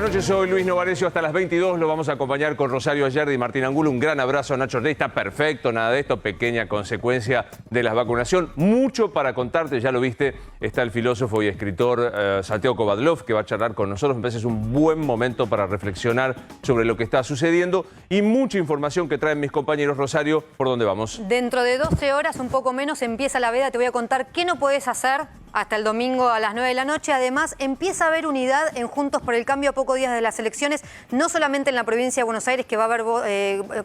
noches, soy Luis Novarecio, hasta las 22 lo vamos a acompañar con Rosario Ayerdi y Martín Angulo. Un gran abrazo a Nacho Ortiz, está perfecto, nada de esto, pequeña consecuencia de la vacunación. Mucho para contarte, ya lo viste, está el filósofo y escritor Santiago Kovadlov, que va a charlar con nosotros. Me parece que es un buen momento para reflexionar sobre lo que está sucediendo y mucha información que traen mis compañeros. Rosario, ¿por dónde vamos? Dentro de 12 horas, un poco menos, empieza la veda. Te voy a contar qué no podés hacer hasta el domingo a las 9 de la noche. Además, empieza a haber unidad en Juntos por el Cambio a pocos días de las elecciones, no solamente en la provincia de Buenos Aires, que va a haber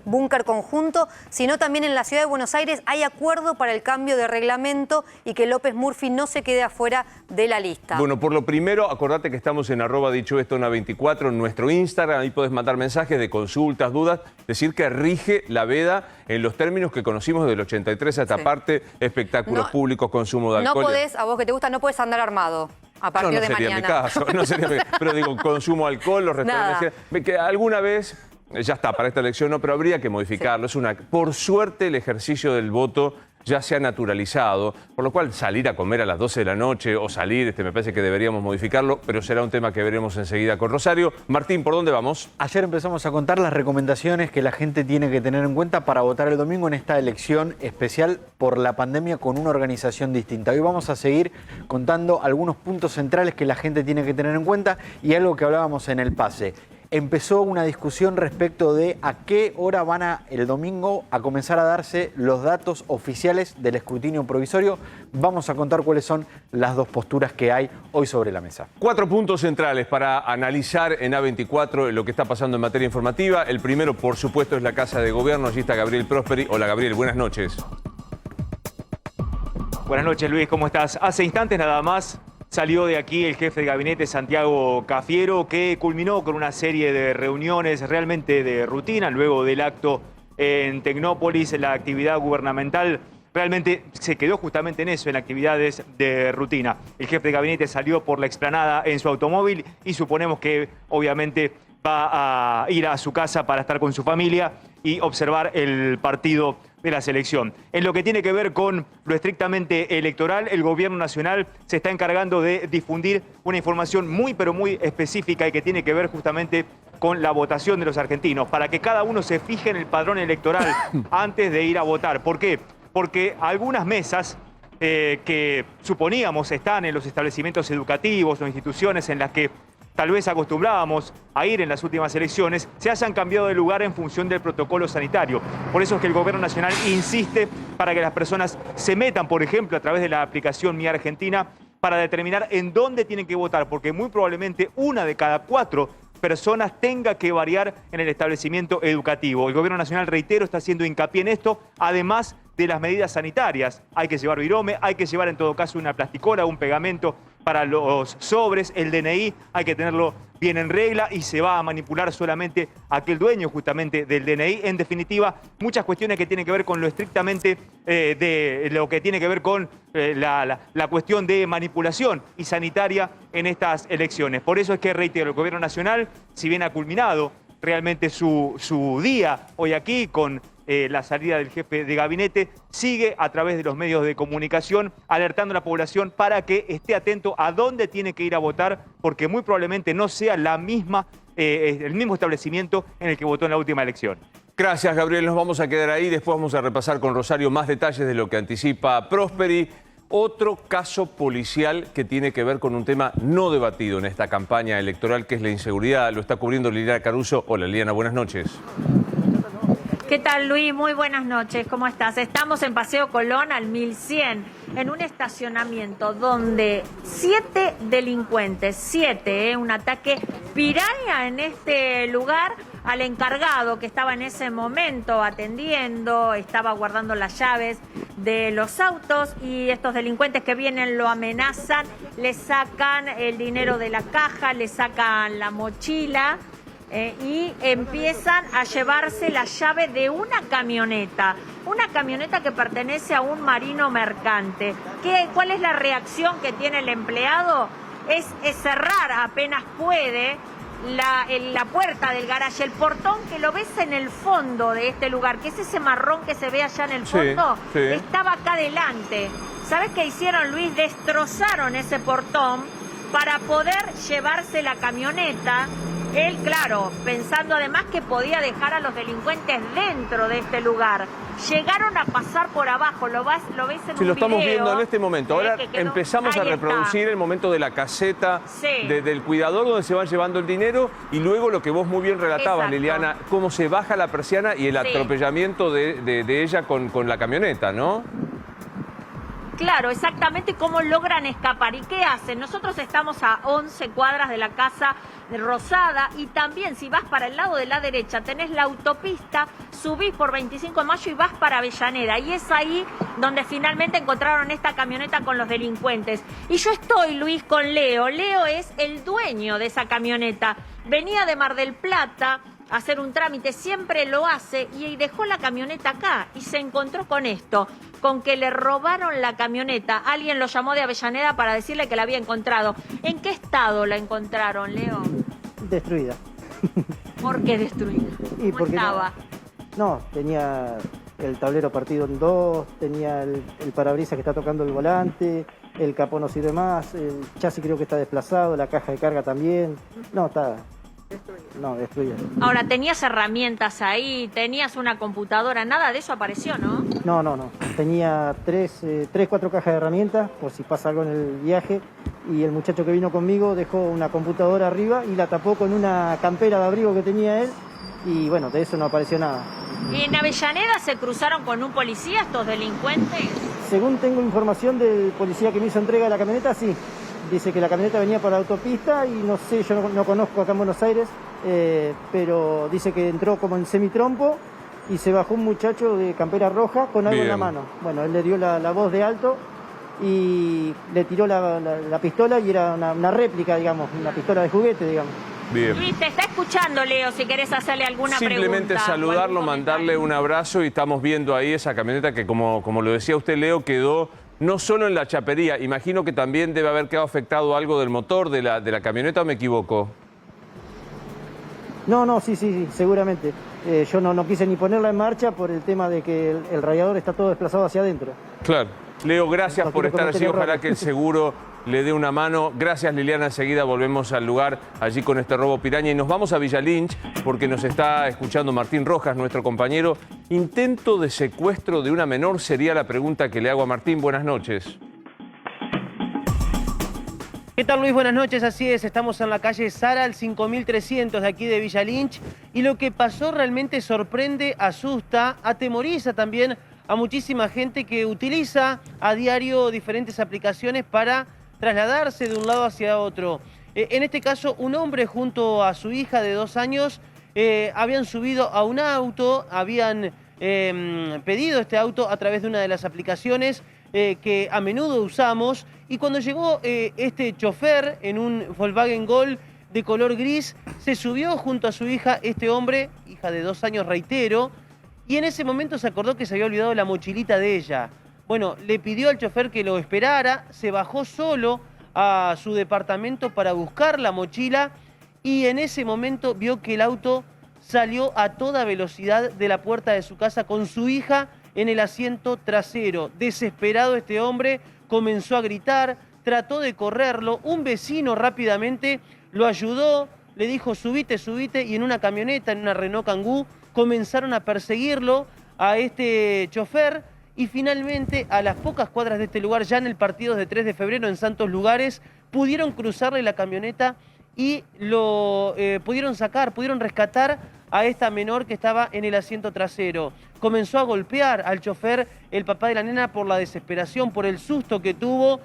búnker conjunto, sino también en la ciudad de Buenos Aires hay acuerdo para el cambio de reglamento y que López Murphy no se quede afuera de la lista. Bueno, por lo primero, acordate que estamos en @dichoesto24 en nuestro Instagram. Ahí podés mandar mensajes de consultas, dudas, decir que rige la veda en los términos que conocimos del 83 a esta parte, espectáculos públicos, consumo de alcohol. No podés, a vos que te gusta, no podés andar armado a partir de mañana. Mi caso, no sería mi caso, pero digo, consumo de alcohol, los restaurantes, que alguna vez, ya está, para esta elección no, pero habría que modificarlo. Es por suerte el ejercicio del voto ya se ha naturalizado, por lo cual salir a comer a las 12 de la noche o salir, me parece que deberíamos modificarlo, pero será un tema que veremos enseguida con Rosario. Martín, ¿por dónde vamos? Ayer empezamos a contar las recomendaciones que la gente tiene que tener en cuenta para votar el domingo en esta elección especial por la pandemia con una organización distinta. Hoy vamos a seguir contando algunos puntos centrales que la gente tiene que tener en cuenta y algo que hablábamos en el pase. Empezó una discusión respecto de a qué hora van el domingo a comenzar a darse los datos oficiales del escrutinio provisorio. Vamos a contar cuáles son las dos posturas que hay hoy sobre la mesa. 4 puntos centrales para analizar en A24 lo que está pasando en materia informativa. El primero, por supuesto, es la Casa de Gobierno. Allí está Gabriel Prosperi. Hola, Gabriel, buenas noches. Buenas noches, Luis, ¿cómo estás? Hace instantes nada más salió de aquí el jefe de gabinete, Santiago Cafiero, que culminó con una serie de reuniones realmente de rutina. Luego del acto en Tecnópolis, la actividad gubernamental realmente se quedó justamente en eso, en actividades de rutina. El jefe de gabinete salió por la explanada en su automóvil y suponemos que obviamente va a ir a su casa para estar con su familia y observar el partido de la selección. En lo que tiene que ver con lo estrictamente electoral, el gobierno nacional se está encargando de difundir una información muy pero muy específica y que tiene que ver justamente con la votación de los argentinos, para que cada uno se fije en el padrón electoral antes de ir a votar. ¿Por qué? Porque algunas mesas que suponíamos están en los establecimientos educativos o instituciones en las que tal vez acostumbrábamos a ir en las últimas elecciones, se hayan cambiado de lugar en función del protocolo sanitario. Por eso es que el gobierno nacional insiste para que las personas se metan, por ejemplo, a través de la aplicación Mi Argentina, para determinar en dónde tienen que votar, porque muy probablemente 1 de cada 4 personas tenga que variar en el establecimiento educativo. El gobierno nacional, reitero, está haciendo hincapié en esto, además de las medidas sanitarias. Hay que llevar virome, hay que llevar en todo caso una plasticola, un pegamento para los sobres, el DNI hay que tenerlo bien en regla y se va a manipular solamente aquel dueño justamente del DNI. En definitiva, muchas cuestiones que tienen que ver con lo estrictamente de lo que tiene que ver con la cuestión de manipulación y sanitaria en estas elecciones. Por eso es que, reitero, el gobierno nacional, si bien ha culminado realmente su día hoy aquí con la salida del jefe de gabinete, sigue a través de los medios de comunicación alertando a la población para que esté atento a dónde tiene que ir a votar, porque muy probablemente no sea el mismo establecimiento en el que votó en la última elección. Gracias, Gabriel. Nos vamos a quedar ahí. Después vamos a repasar con Rosario más detalles de lo que anticipa Prosperi. Otro caso policial que tiene que ver con un tema no debatido en esta campaña electoral, que es la inseguridad. Lo está cubriendo Liliana Caruso. Hola, Liliana, buenas noches. ¿Qué tal, Luis? Muy buenas noches, ¿cómo estás? Estamos en Paseo Colón al 1100, en un estacionamiento donde 7 delincuentes, un ataque piraña en este lugar al encargado que estaba en ese momento atendiendo, estaba guardando las llaves de los autos y estos delincuentes que vienen lo amenazan, le sacan el dinero de la caja, le sacan la mochila. Y empiezan a llevarse la llave de una camioneta que pertenece a un marino mercante. ¿Cuál es la reacción que tiene el empleado? Es cerrar apenas puede la puerta del garaje, el portón que lo ves en el fondo de este lugar, que es ese marrón que se ve allá en el fondo, estaba acá adelante. ¿Sabes qué hicieron, Luis? Destrozaron ese portón para poder llevarse la camioneta Él, claro, pensando además que podía dejar a los delincuentes dentro de este lugar. Llegaron a pasar por abajo, lo ves en un video. Sí, lo estamos viendo en este momento. Ahora empezamos a Ahí reproducir está. el momento de la caseta Sí. del cuidador donde se van llevando el dinero y luego lo que vos muy bien relatabas, Exacto. Liliana, cómo se baja la persiana y el Sí. atropellamiento de ella con la camioneta, ¿no? Claro, exactamente cómo logran escapar. ¿Y qué hacen? Nosotros estamos a 11 cuadras de la Casa Rosada y también si vas para el lado de la derecha tenés la autopista, subís por 25 de mayo y vas para Avellaneda. Y es ahí donde finalmente encontraron esta camioneta con los delincuentes. Y yo estoy, Luis, con Leo. Leo es el dueño de esa camioneta. Venía de Mar del Plata a hacer un trámite, siempre lo hace, y dejó la camioneta acá y se encontró con esto, con que le robaron la camioneta. Alguien lo llamó de Avellaneda para decirle que la había encontrado. ¿En qué estado la encontraron, Leo? Destruida. ¿Por qué destruida? Y ¿Cómo porque estaba? no, tenía el tablero partido en dos, tenía el parabrisas que está tocando el volante, el capó no sirve más, el chasis creo que está desplazado, la caja de carga también. No, está... No, destruida. Ahora, tenías herramientas ahí, tenías una computadora, nada de eso apareció, ¿no? No. Tenía cuatro cajas de herramientas por si pasa algo en el viaje. Y el muchacho que vino conmigo dejó una computadora arriba y la tapó con una campera de abrigo que tenía él. Y bueno, de eso no apareció nada. ¿En Avellaneda se cruzaron con un policía estos delincuentes? Según tengo información del policía que me hizo entrega de la camioneta, sí. Dice que la camioneta venía por la autopista y no sé, yo no conozco acá en Buenos Aires, pero dice que entró como en semitrompo y se bajó un muchacho de campera roja con algo en la mano. Bueno, él le dio la voz de alto y le tiró la pistola y era una réplica, digamos, una pistola de juguete, digamos. Bien. Luis, te está escuchando, Leo, si querés hacerle alguna Simplemente pregunta. saludarlo, o algún mandarle un abrazo y estamos viendo ahí esa camioneta que como lo decía usted, Leo, quedó no solo en la chapería, imagino que también debe haber quedado afectado algo del motor de la camioneta, ¿o me equivoco? No, sí, seguramente. Yo no quise ni ponerla en marcha por el tema de que el radiador está todo desplazado hacia adentro. Claro. Leo, gracias por Cualquier estar allí. comentario Ojalá raro. que el seguro le dé una mano. Gracias, Liliana. Enseguida volvemos al lugar allí con este robo piraña. Y nos vamos a Villa Lynch porque nos está escuchando Martín Rojas, nuestro compañero. Intento de secuestro de una menor sería la pregunta que le hago a Martín. Buenas noches. ¿Qué tal, Luis? Buenas noches, así es, estamos en la calle Sara, al 5300 de aquí de Villa Lynch, y lo que pasó realmente sorprende, asusta, atemoriza también a muchísima gente que utiliza a diario diferentes aplicaciones para trasladarse de un lado hacia otro. En este caso, un hombre junto a su hija de 2 años habían subido a un auto, habían pedido este auto a través de una de las aplicaciones que a menudo usamos, y cuando llegó este chofer en un Volkswagen Gol de color gris, se subió junto a su hija este hombre, hija de 2 años, reitero, y en ese momento se acordó que se había olvidado la mochilita de ella. Bueno, le pidió al chofer que lo esperara, se bajó solo a su departamento para buscar la mochila y en ese momento vio que el auto salió a toda velocidad de la puerta de su casa con su hija en el asiento trasero. Desesperado este hombre comenzó a gritar, trató de correrlo, un vecino rápidamente lo ayudó, le dijo subite, y en una camioneta, en una Renault Kangoo, comenzaron a perseguirlo a este chofer y finalmente a las pocas cuadras de este lugar, ya en el partido de 3 de febrero en Santos Lugares, pudieron cruzarle la camioneta y lo pudieron rescatar a esta menor que estaba en el asiento trasero. Comenzó a golpear al chofer, el papá de la nena, por la desesperación, por el susto que tuvo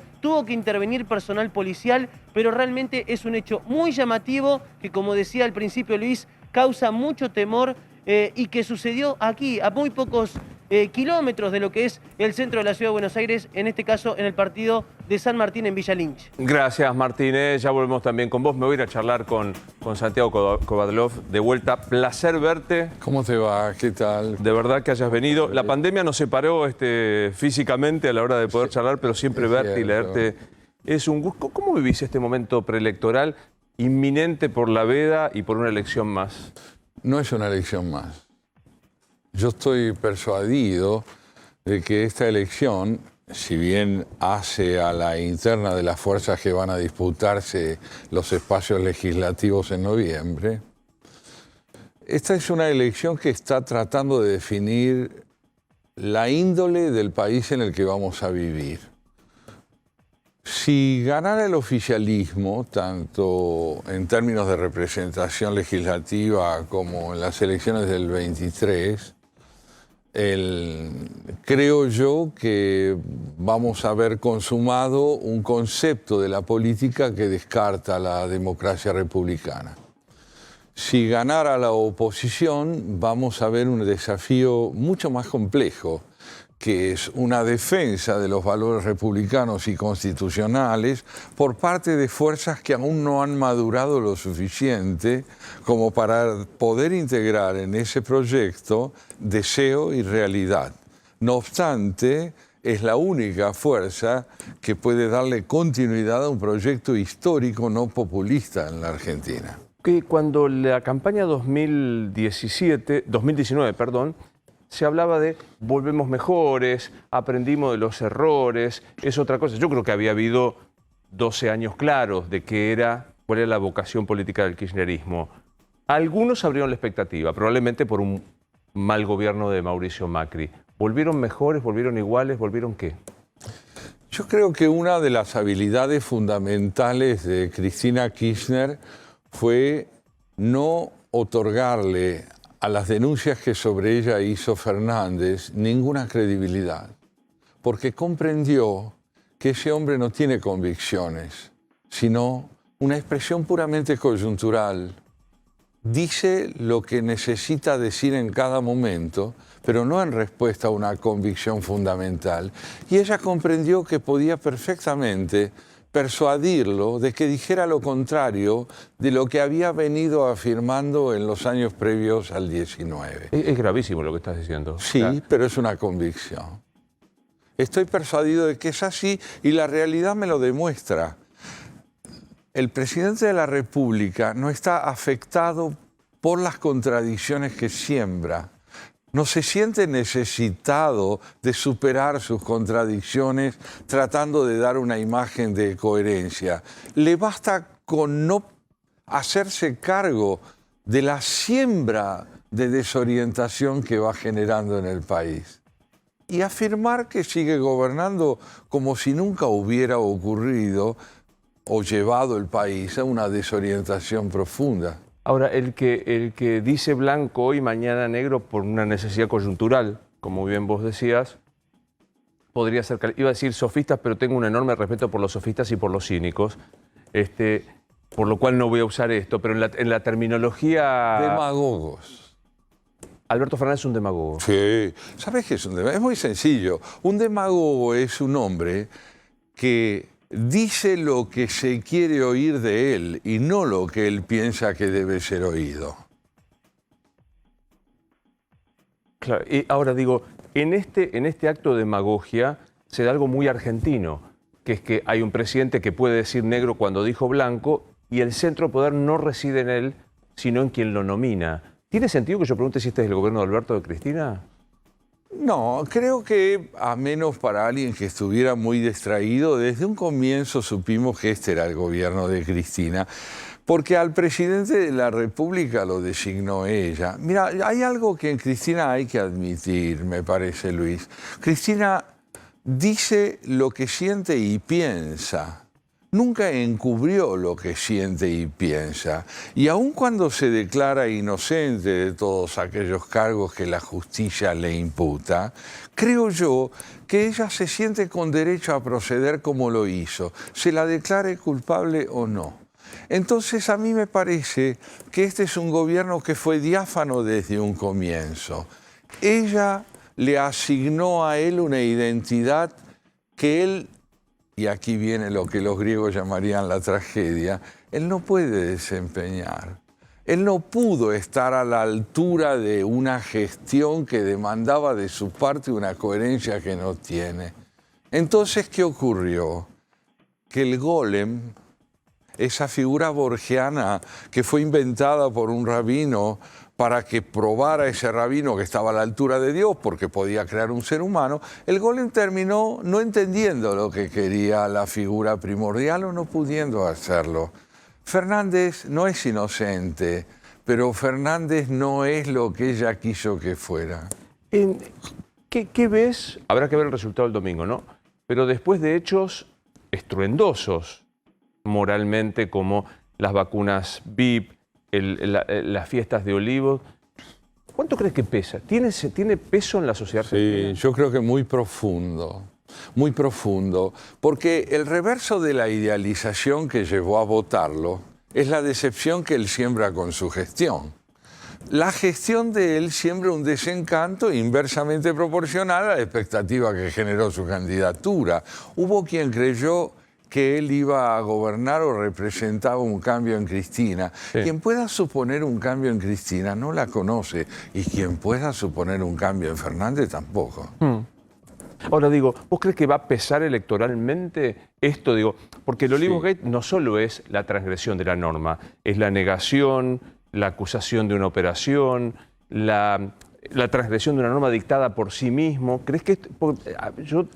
que intervenir personal policial, pero realmente es un hecho muy llamativo que, como decía al principio Luis, causa mucho temor y que sucedió aquí, a muy pocos kilómetros de lo que es el centro de la ciudad de Buenos Aires, en este caso en el partido de San Martín en Villa Lynch. Gracias, Martínez. Ya volvemos también con vos. Me voy a ir a charlar con Santiago Kovadlov. De vuelta, placer verte. ¿Cómo te va? ¿Qué tal? De verdad que hayas venido. La pandemia nos separó físicamente a la hora de poder charlar, pero siempre verte y leerte es un gusto. ¿Cómo vivís este momento preelectoral inminente por la veda y por una elección más? No es una elección más. Yo estoy persuadido de que esta elección si bien hace a la interna de las fuerzas que van a disputarse los espacios legislativos en noviembre, esta es una elección que está tratando de definir la índole del país en el que vamos a vivir. Si ganara el oficialismo, tanto en términos de representación legislativa como en las elecciones del 23, creo yo que vamos a haber consumado un concepto de la política que descarta la democracia republicana. Si ganara la oposición, vamos a ver un desafío mucho más complejo, que es una defensa de los valores republicanos y constitucionales por parte de fuerzas que aún no han madurado lo suficiente como para poder integrar en ese proyecto deseo y realidad. No obstante, es la única fuerza que puede darle continuidad a un proyecto histórico no populista en la Argentina. Que cuando la campaña 2019, se hablaba de volvemos mejores, aprendimos de los errores, es otra cosa. Yo creo que había habido 12 años claros de cuál era la vocación política del kirchnerismo. Algunos abrieron la expectativa, probablemente por un mal gobierno de Mauricio Macri. ¿Volvieron mejores, volvieron iguales, volvieron qué? Yo creo que una de las habilidades fundamentales de Cristina Kirchner fue no otorgarle a las denuncias que sobre ella hizo Fernández ninguna credibilidad, porque comprendió que ese hombre no tiene convicciones, sino una expresión puramente coyuntural. Dice lo que necesita decir en cada momento, pero no en respuesta a una convicción fundamental. Y ella comprendió que podía perfectamente persuadirlo de que dijera lo contrario de lo que había venido afirmando en los años previos al 19. Es gravísimo lo que estás diciendo. Sí, pero es una convicción. Estoy persuadido de que es así y la realidad me lo demuestra. El presidente de la República no está afectado por las contradicciones que siembra. No se siente necesitado de superar sus contradicciones tratando de dar una imagen de coherencia. Le basta con no hacerse cargo de la siembra de desorientación que va generando en el país y afirmar que sigue gobernando como si nunca hubiera ocurrido o llevado el país a una desorientación profunda. Ahora, el que dice blanco hoy, mañana negro por una necesidad coyuntural, como bien vos decías, podría ser, iba a decir sofistas, pero tengo un enorme respeto por los sofistas y por los cínicos, por lo cual no voy a usar esto, pero en la terminología... Demagogos. Alberto Fernández es un demagogo. Sí, ¿sabes qué es un demagogo? Es muy sencillo. Un demagogo es un hombre que dice lo que se quiere oír de él y no lo que él piensa que debe ser oído. Claro, y ahora digo, en este acto de demagogia se da algo muy argentino, que es que hay un presidente que puede decir negro cuando dijo blanco y el centro de poder no reside en él, sino en quien lo nomina. ¿Tiene sentido que yo pregunte si este es el gobierno de Alberto o de Cristina? No, creo que, a menos para alguien que estuviera muy distraído, desde un comienzo supimos que este era el gobierno de Cristina, porque al presidente de la República lo designó ella. Mira, hay algo que en Cristina hay que admitir, me parece, Luis. Cristina dice lo que siente y piensa. Nunca encubrió lo que siente y piensa. Y aun cuando se declara inocente de todos aquellos cargos que la justicia le imputa, creo yo que ella se siente con derecho a proceder como lo hizo, se la declare culpable o no. Entonces a mí me parece que este es un gobierno que fue diáfano desde un comienzo. Ella le asignó a él una identidad que él, y aquí viene lo que los griegos llamarían la tragedia, él no puede desempeñar. Él no pudo estar a la altura de una gestión que demandaba de su parte una coherencia que no tiene. Entonces, ¿qué ocurrió? Que el golem, esa figura borgiana que fue inventada por un rabino para que probara ese rabino que estaba a la altura de Dios porque podía crear un ser humano, el golem terminó no entendiendo lo que quería la figura primordial o no pudiendo hacerlo. Fernández no es inocente, pero Fernández no es lo que ella quiso que fuera. ¿Qué ves? Habrá que ver el resultado el domingo, ¿no? Pero después de hechos estruendosos moralmente, como las vacunas VIP, las fiestas de Olivos, ¿cuánto crees que pesa? ¿Tiene peso en la sociedad argentina? Sí, yo creo que muy profundo, porque el reverso de la idealización que llevó a votarlo es la decepción que él siembra con su gestión. La gestión de él siembra un desencanto inversamente proporcional a la expectativa que generó su candidatura. Hubo quien creyó que él iba a gobernar o representaba un cambio en Cristina. Sí. Quien pueda suponer un cambio en Cristina no la conoce, y quien pueda suponer un cambio en Fernández tampoco. Ahora digo, ¿vos crees que va a pesar electoralmente esto? Digo, porque el Olivos Gate no solo es la transgresión de la norma, es la negación, la acusación de una operación, la transgresión de una norma dictada por sí mismo. ¿Crees que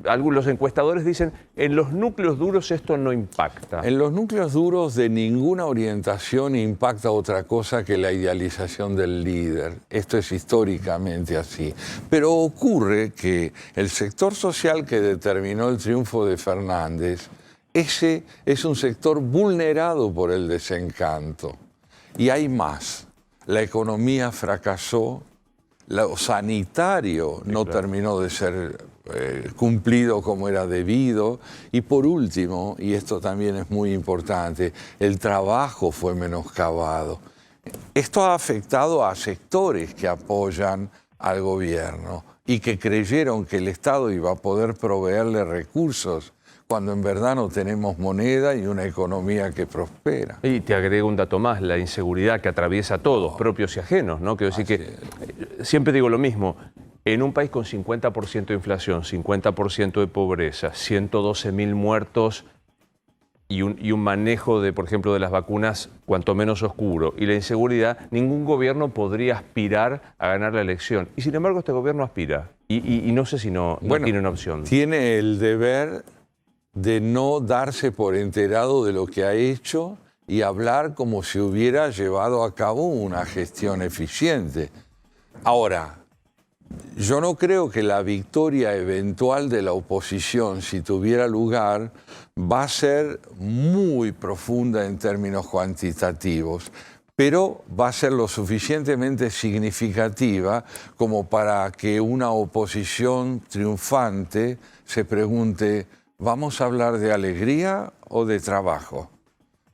los encuestadores dicen, en los núcleos duros esto no impacta? En los núcleos duros de ninguna orientación impacta otra cosa que la idealización del líder. Esto es históricamente así. Pero ocurre que el sector social que determinó el triunfo de Fernández, ese es un sector vulnerado por el desencanto. Y hay más. La economía fracasó, lo sanitario no terminó de ser cumplido como era debido, y por último, y esto también es muy importante, el trabajo fue menoscabado. Esto ha afectado a sectores que apoyan al gobierno y que creyeron que el Estado iba a poder proveerle recursos cuando en verdad no tenemos moneda y una economía que prospera. Y te agrego un dato más, la inseguridad que atraviesa a todos, propios y ajenos, ¿no? Quiero decir que siempre digo lo mismo, en un país con 50% de inflación, 50% de pobreza, 112.000 muertos y un manejo de, por ejemplo, de las vacunas cuanto menos oscuro, y la inseguridad, ningún gobierno podría aspirar a ganar la elección. Y sin embargo este gobierno aspira, y no sé si no tiene una opción. Tiene el deber de no darse por enterado de lo que ha hecho y hablar como si hubiera llevado a cabo una gestión eficiente. Ahora, yo no creo que la victoria eventual de la oposición, si tuviera lugar, va a ser muy profunda en términos cuantitativos, pero va a ser lo suficientemente significativa como para que una oposición triunfante se pregunte: ¿vamos a hablar de alegría o de trabajo?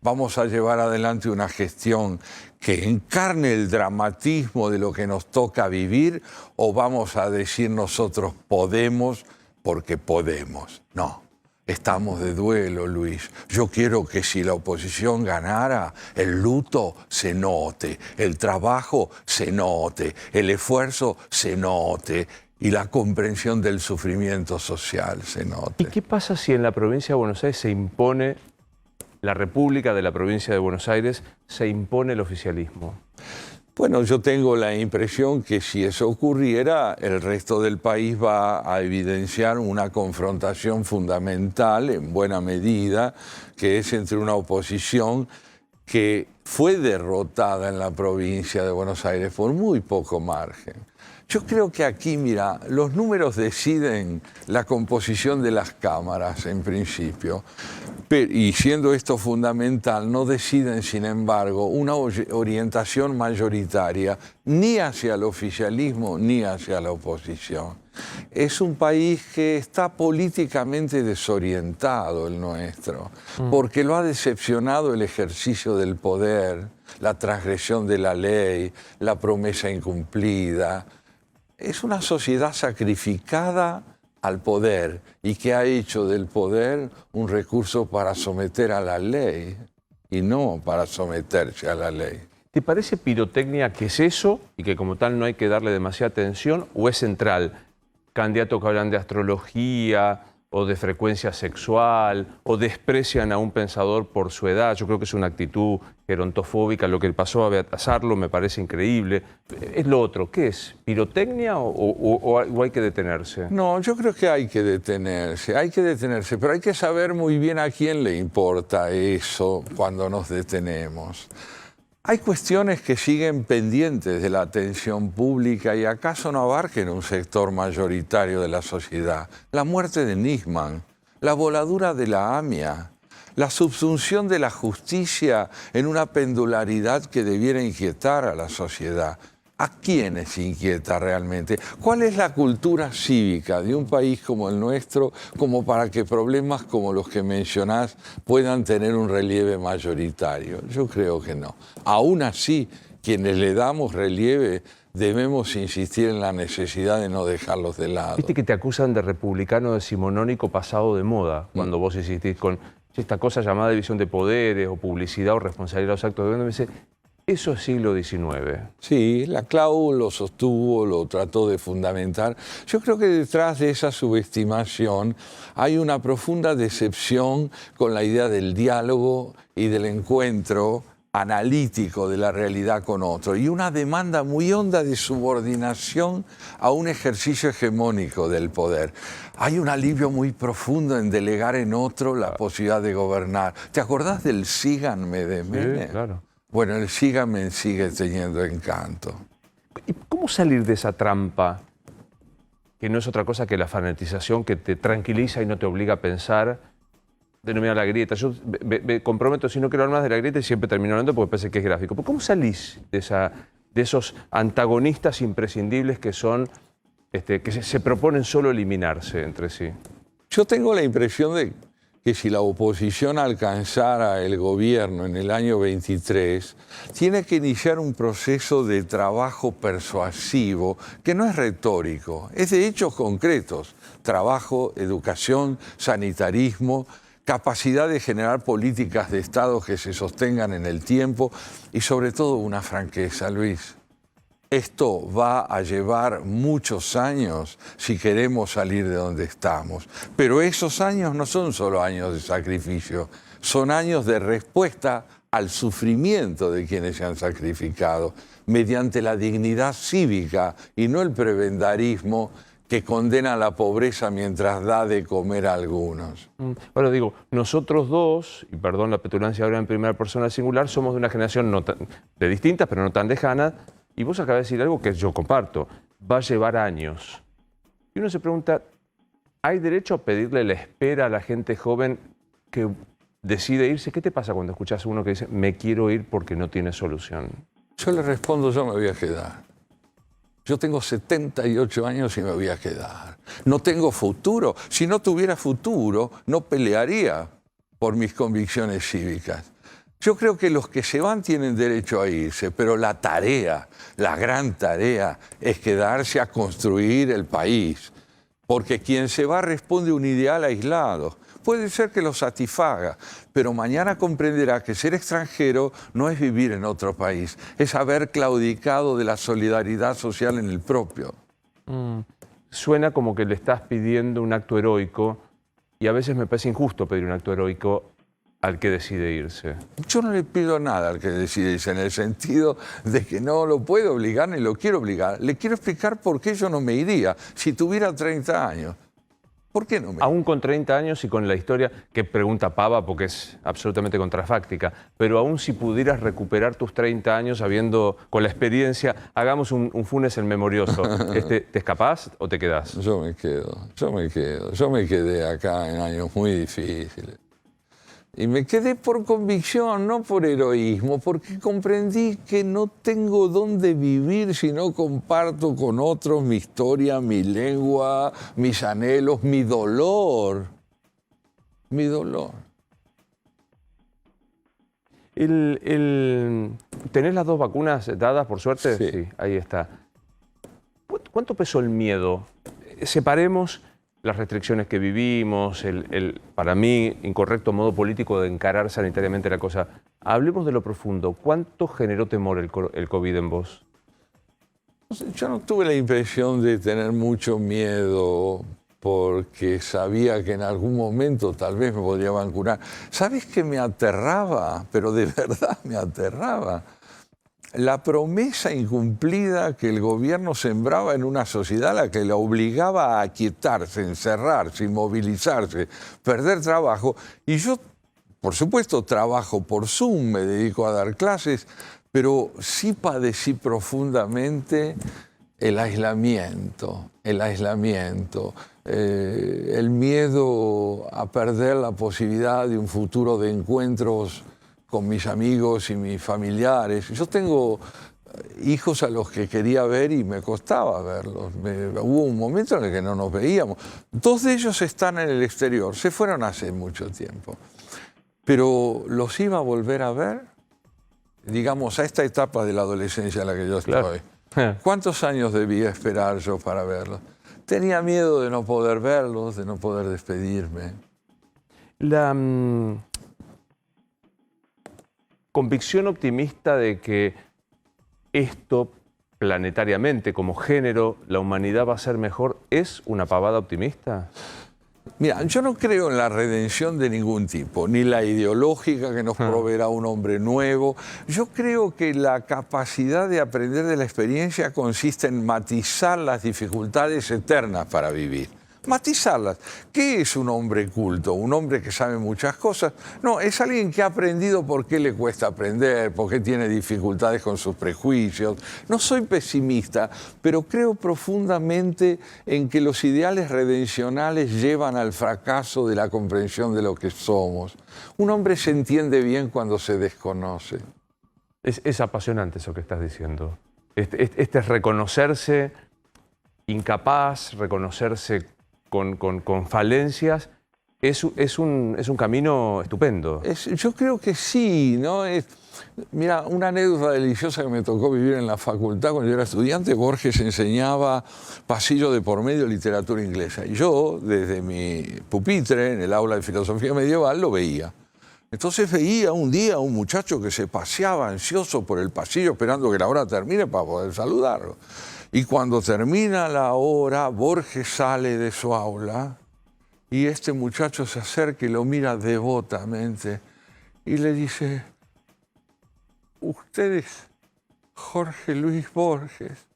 ¿Vamos a llevar adelante una gestión que encarne el dramatismo de lo que nos toca vivir, o vamos a decir nosotros podemos porque podemos? No, estamos de duelo, Luis. Yo quiero que si la oposición ganara, el luto se note, el trabajo se note, el esfuerzo se note, y la comprensión del sufrimiento social se nota. ¿Y qué pasa si en la provincia de Buenos Aires se impone, la República de la provincia de Buenos Aires, se impone el oficialismo? Bueno, yo tengo la impresión que si eso ocurriera, el resto del país va a evidenciar una confrontación fundamental, en buena medida, que es entre una oposición que fue derrotada en la provincia de Buenos Aires por muy poco margen. Yo creo que aquí, mira, los números deciden la composición de las cámaras en principio, y siendo esto fundamental, no deciden, sin embargo, una orientación mayoritaria ni hacia el oficialismo ni hacia la oposición. Es un país que está políticamente desorientado, el nuestro, porque lo ha decepcionado el ejercicio del poder, la transgresión de la ley, la promesa incumplida. Es una sociedad sacrificada al poder y que ha hecho del poder un recurso para someter a la ley y no para someterse a la ley. ¿Te parece pirotecnia que es eso y que como tal no hay que darle demasiada atención, o es central? Candidatos que hablan de astrología, o de frecuencia sexual, o desprecian a un pensador por su edad. Yo creo que es una actitud gerontofóbica. Lo que le pasó a Beata Sarlo me parece increíble. Es lo otro. ¿Qué es? ¿Pirotecnia o hay que detenerse? No, yo creo que hay que detenerse, pero hay que saber muy bien a quién le importa eso cuando nos detenemos. Hay cuestiones que siguen pendientes de la atención pública y acaso no abarquen un sector mayoritario de la sociedad. La muerte de Nisman, la voladura de la AMIA, la subsunción de la justicia en una pendularidad que debiera inquietar a la sociedad. ¿A quiénes inquieta realmente? ¿Cuál es la cultura cívica de un país como el nuestro como para que problemas como los que mencionás puedan tener un relieve mayoritario? Yo creo que no. Aún así, quienes le damos relieve debemos insistir en la necesidad de no dejarlos de lado. Viste que te acusan de republicano decimonónico pasado de moda cuando vos insistís con esta cosa llamada división de poderes o publicidad o responsabilidad de los actos de gobierno. Me dice, eso es siglo XIX. Sí, la Clau lo sostuvo, lo trató de fundamentar. Yo creo que detrás de esa subestimación hay una profunda decepción con la idea del diálogo y del encuentro analítico de la realidad con otro y una demanda muy honda de subordinación a un ejercicio hegemónico del poder. Hay un alivio muy profundo en delegar en otro la posibilidad de gobernar. ¿Te acordás del síganme de Menem? Sí, claro. Bueno, el síganme sigue teniendo encanto. ¿Y cómo salir de esa trampa, que no es otra cosa que la fanatización que te tranquiliza y no te obliga a pensar, denominar la grieta? Yo me comprometo, si no quiero hablar más de la grieta, y siempre termino hablando porque parece que es gráfico. ¿Pero cómo salís de esos antagonistas imprescindibles que son, que se proponen solo eliminarse entre sí? Yo tengo la impresión de que si la oposición alcanzara el gobierno en el año 23, tiene que iniciar un proceso de trabajo persuasivo que no es retórico, es de hechos concretos. Trabajo, educación, sanitarismo, capacidad de generar políticas de Estado que se sostengan en el tiempo y sobre todo una franqueza, Luis. Esto va a llevar muchos años si queremos salir de donde estamos. Pero esos años no son solo años de sacrificio, son años de respuesta al sufrimiento de quienes se han sacrificado, mediante la dignidad cívica y no el prebendarismo que condena a la pobreza mientras da de comer a algunos. Bueno, digo, nosotros dos, y perdón la petulancia ahora en primera persona singular, somos de una generación de distintas, pero no tan lejana. Y vos acabas de decir algo que yo comparto, va a llevar años. Y uno se pregunta, ¿hay derecho a pedirle la espera a la gente joven que decide irse? ¿Qué te pasa cuando escuchas a uno que dice, me quiero ir porque no tiene solución? Yo le respondo, yo me voy a quedar. Yo tengo 78 años y me voy a quedar. No tengo futuro. Si no tuviera futuro, no pelearía por mis convicciones cívicas. Yo creo que los que se van tienen derecho a irse, pero la tarea, la gran tarea, es quedarse a construir el país. Porque quien se va responde a un ideal aislado. Puede ser que lo satisfaga, pero mañana comprenderá que ser extranjero no es vivir en otro país, es haber claudicado de la solidaridad social en el propio. Suena como que le estás pidiendo un acto heroico y a veces me parece injusto pedir un acto heroico al que decide irse. Yo no le pido nada al que decide irse, en el sentido de que no lo puedo obligar ni lo quiero obligar. Le quiero explicar por qué yo no me iría si tuviera 30 años. ¿Por qué no me iría? Aún con 30 años y con la historia que pregunta Pava, porque es absolutamente contrafáctica, pero aún si pudieras recuperar tus 30 años habiendo, con la experiencia, hagamos un Funes el memorioso, ¿te escapás o te quedás? Yo me quedo. Yo me quedé acá en años muy difíciles. Y me quedé por convicción, no por heroísmo, porque comprendí que no tengo dónde vivir si no comparto con otros mi historia, mi lengua, mis anhelos, mi dolor. Mi dolor. ¿Tenés las 2 vacunas dadas, por suerte? Sí. Ahí está. ¿Cuánto pesó el miedo? Separemos las restricciones que vivimos, el para mí incorrecto modo político de encarar sanitariamente la cosa. Hablemos de lo profundo. ¿Cuánto generó temor el COVID en vos? Yo no tuve la impresión de tener mucho miedo. porque sabía que en algún momento tal vez me podría vacunar. ¿Sabes qué me aterraba? Pero de verdad me aterraba. La promesa incumplida que el gobierno sembraba en una sociedad a la que la obligaba a aquietarse, encerrarse, inmovilizarse, perder trabajo. Y yo, por supuesto, trabajo por Zoom, me dedico a dar clases, pero sí padecí profundamente el aislamiento, el miedo a perder la posibilidad de un futuro de encuentros con mis amigos y mis familiares. Yo tengo hijos a los que quería ver y me costaba verlos. Hubo un momento en el que no nos veíamos. 2 de ellos están en el exterior, se fueron hace mucho tiempo. Pero los iba a volver a ver, digamos, a esta etapa de la adolescencia en la que yo estoy. Claro. ¿Cuántos años debía esperar yo para verlos? Tenía miedo de no poder verlos, de no poder despedirme. La convicción optimista de que esto, planetariamente, como género, la humanidad va a ser mejor, ¿es una pavada optimista? Mira, yo no creo en la redención de ningún tipo, ni la ideológica que nos proveerá un hombre nuevo. Yo creo que la capacidad de aprender de la experiencia consiste en matizar las dificultades eternas para vivir. Matizarlas. ¿Qué es un hombre culto? ¿Un hombre que sabe muchas cosas? No, es alguien que ha aprendido por qué le cuesta aprender, por qué tiene dificultades con sus prejuicios. No soy pesimista, pero creo profundamente en que los ideales redencionales llevan al fracaso de la comprensión de lo que somos. Un hombre se entiende bien cuando se desconoce. Es apasionante eso que estás diciendo. Este es reconocerse incapaz, reconocerse con falencias, es un camino estupendo. Yo creo que sí, ¿no? Mira, una anécdota deliciosa que me tocó vivir en la facultad cuando yo era estudiante. Borges enseñaba pasillo de por medio literatura inglesa. Y yo, desde mi pupitre en el aula de filosofía medieval, lo veía. Entonces veía un día a un muchacho que se paseaba ansioso por el pasillo esperando que la hora termine para poder saludarlo. Y cuando termina la hora, Borges sale de su aula y este muchacho se acerca y lo mira devotamente y le dice: ¿usted es Jorge Luis Borges?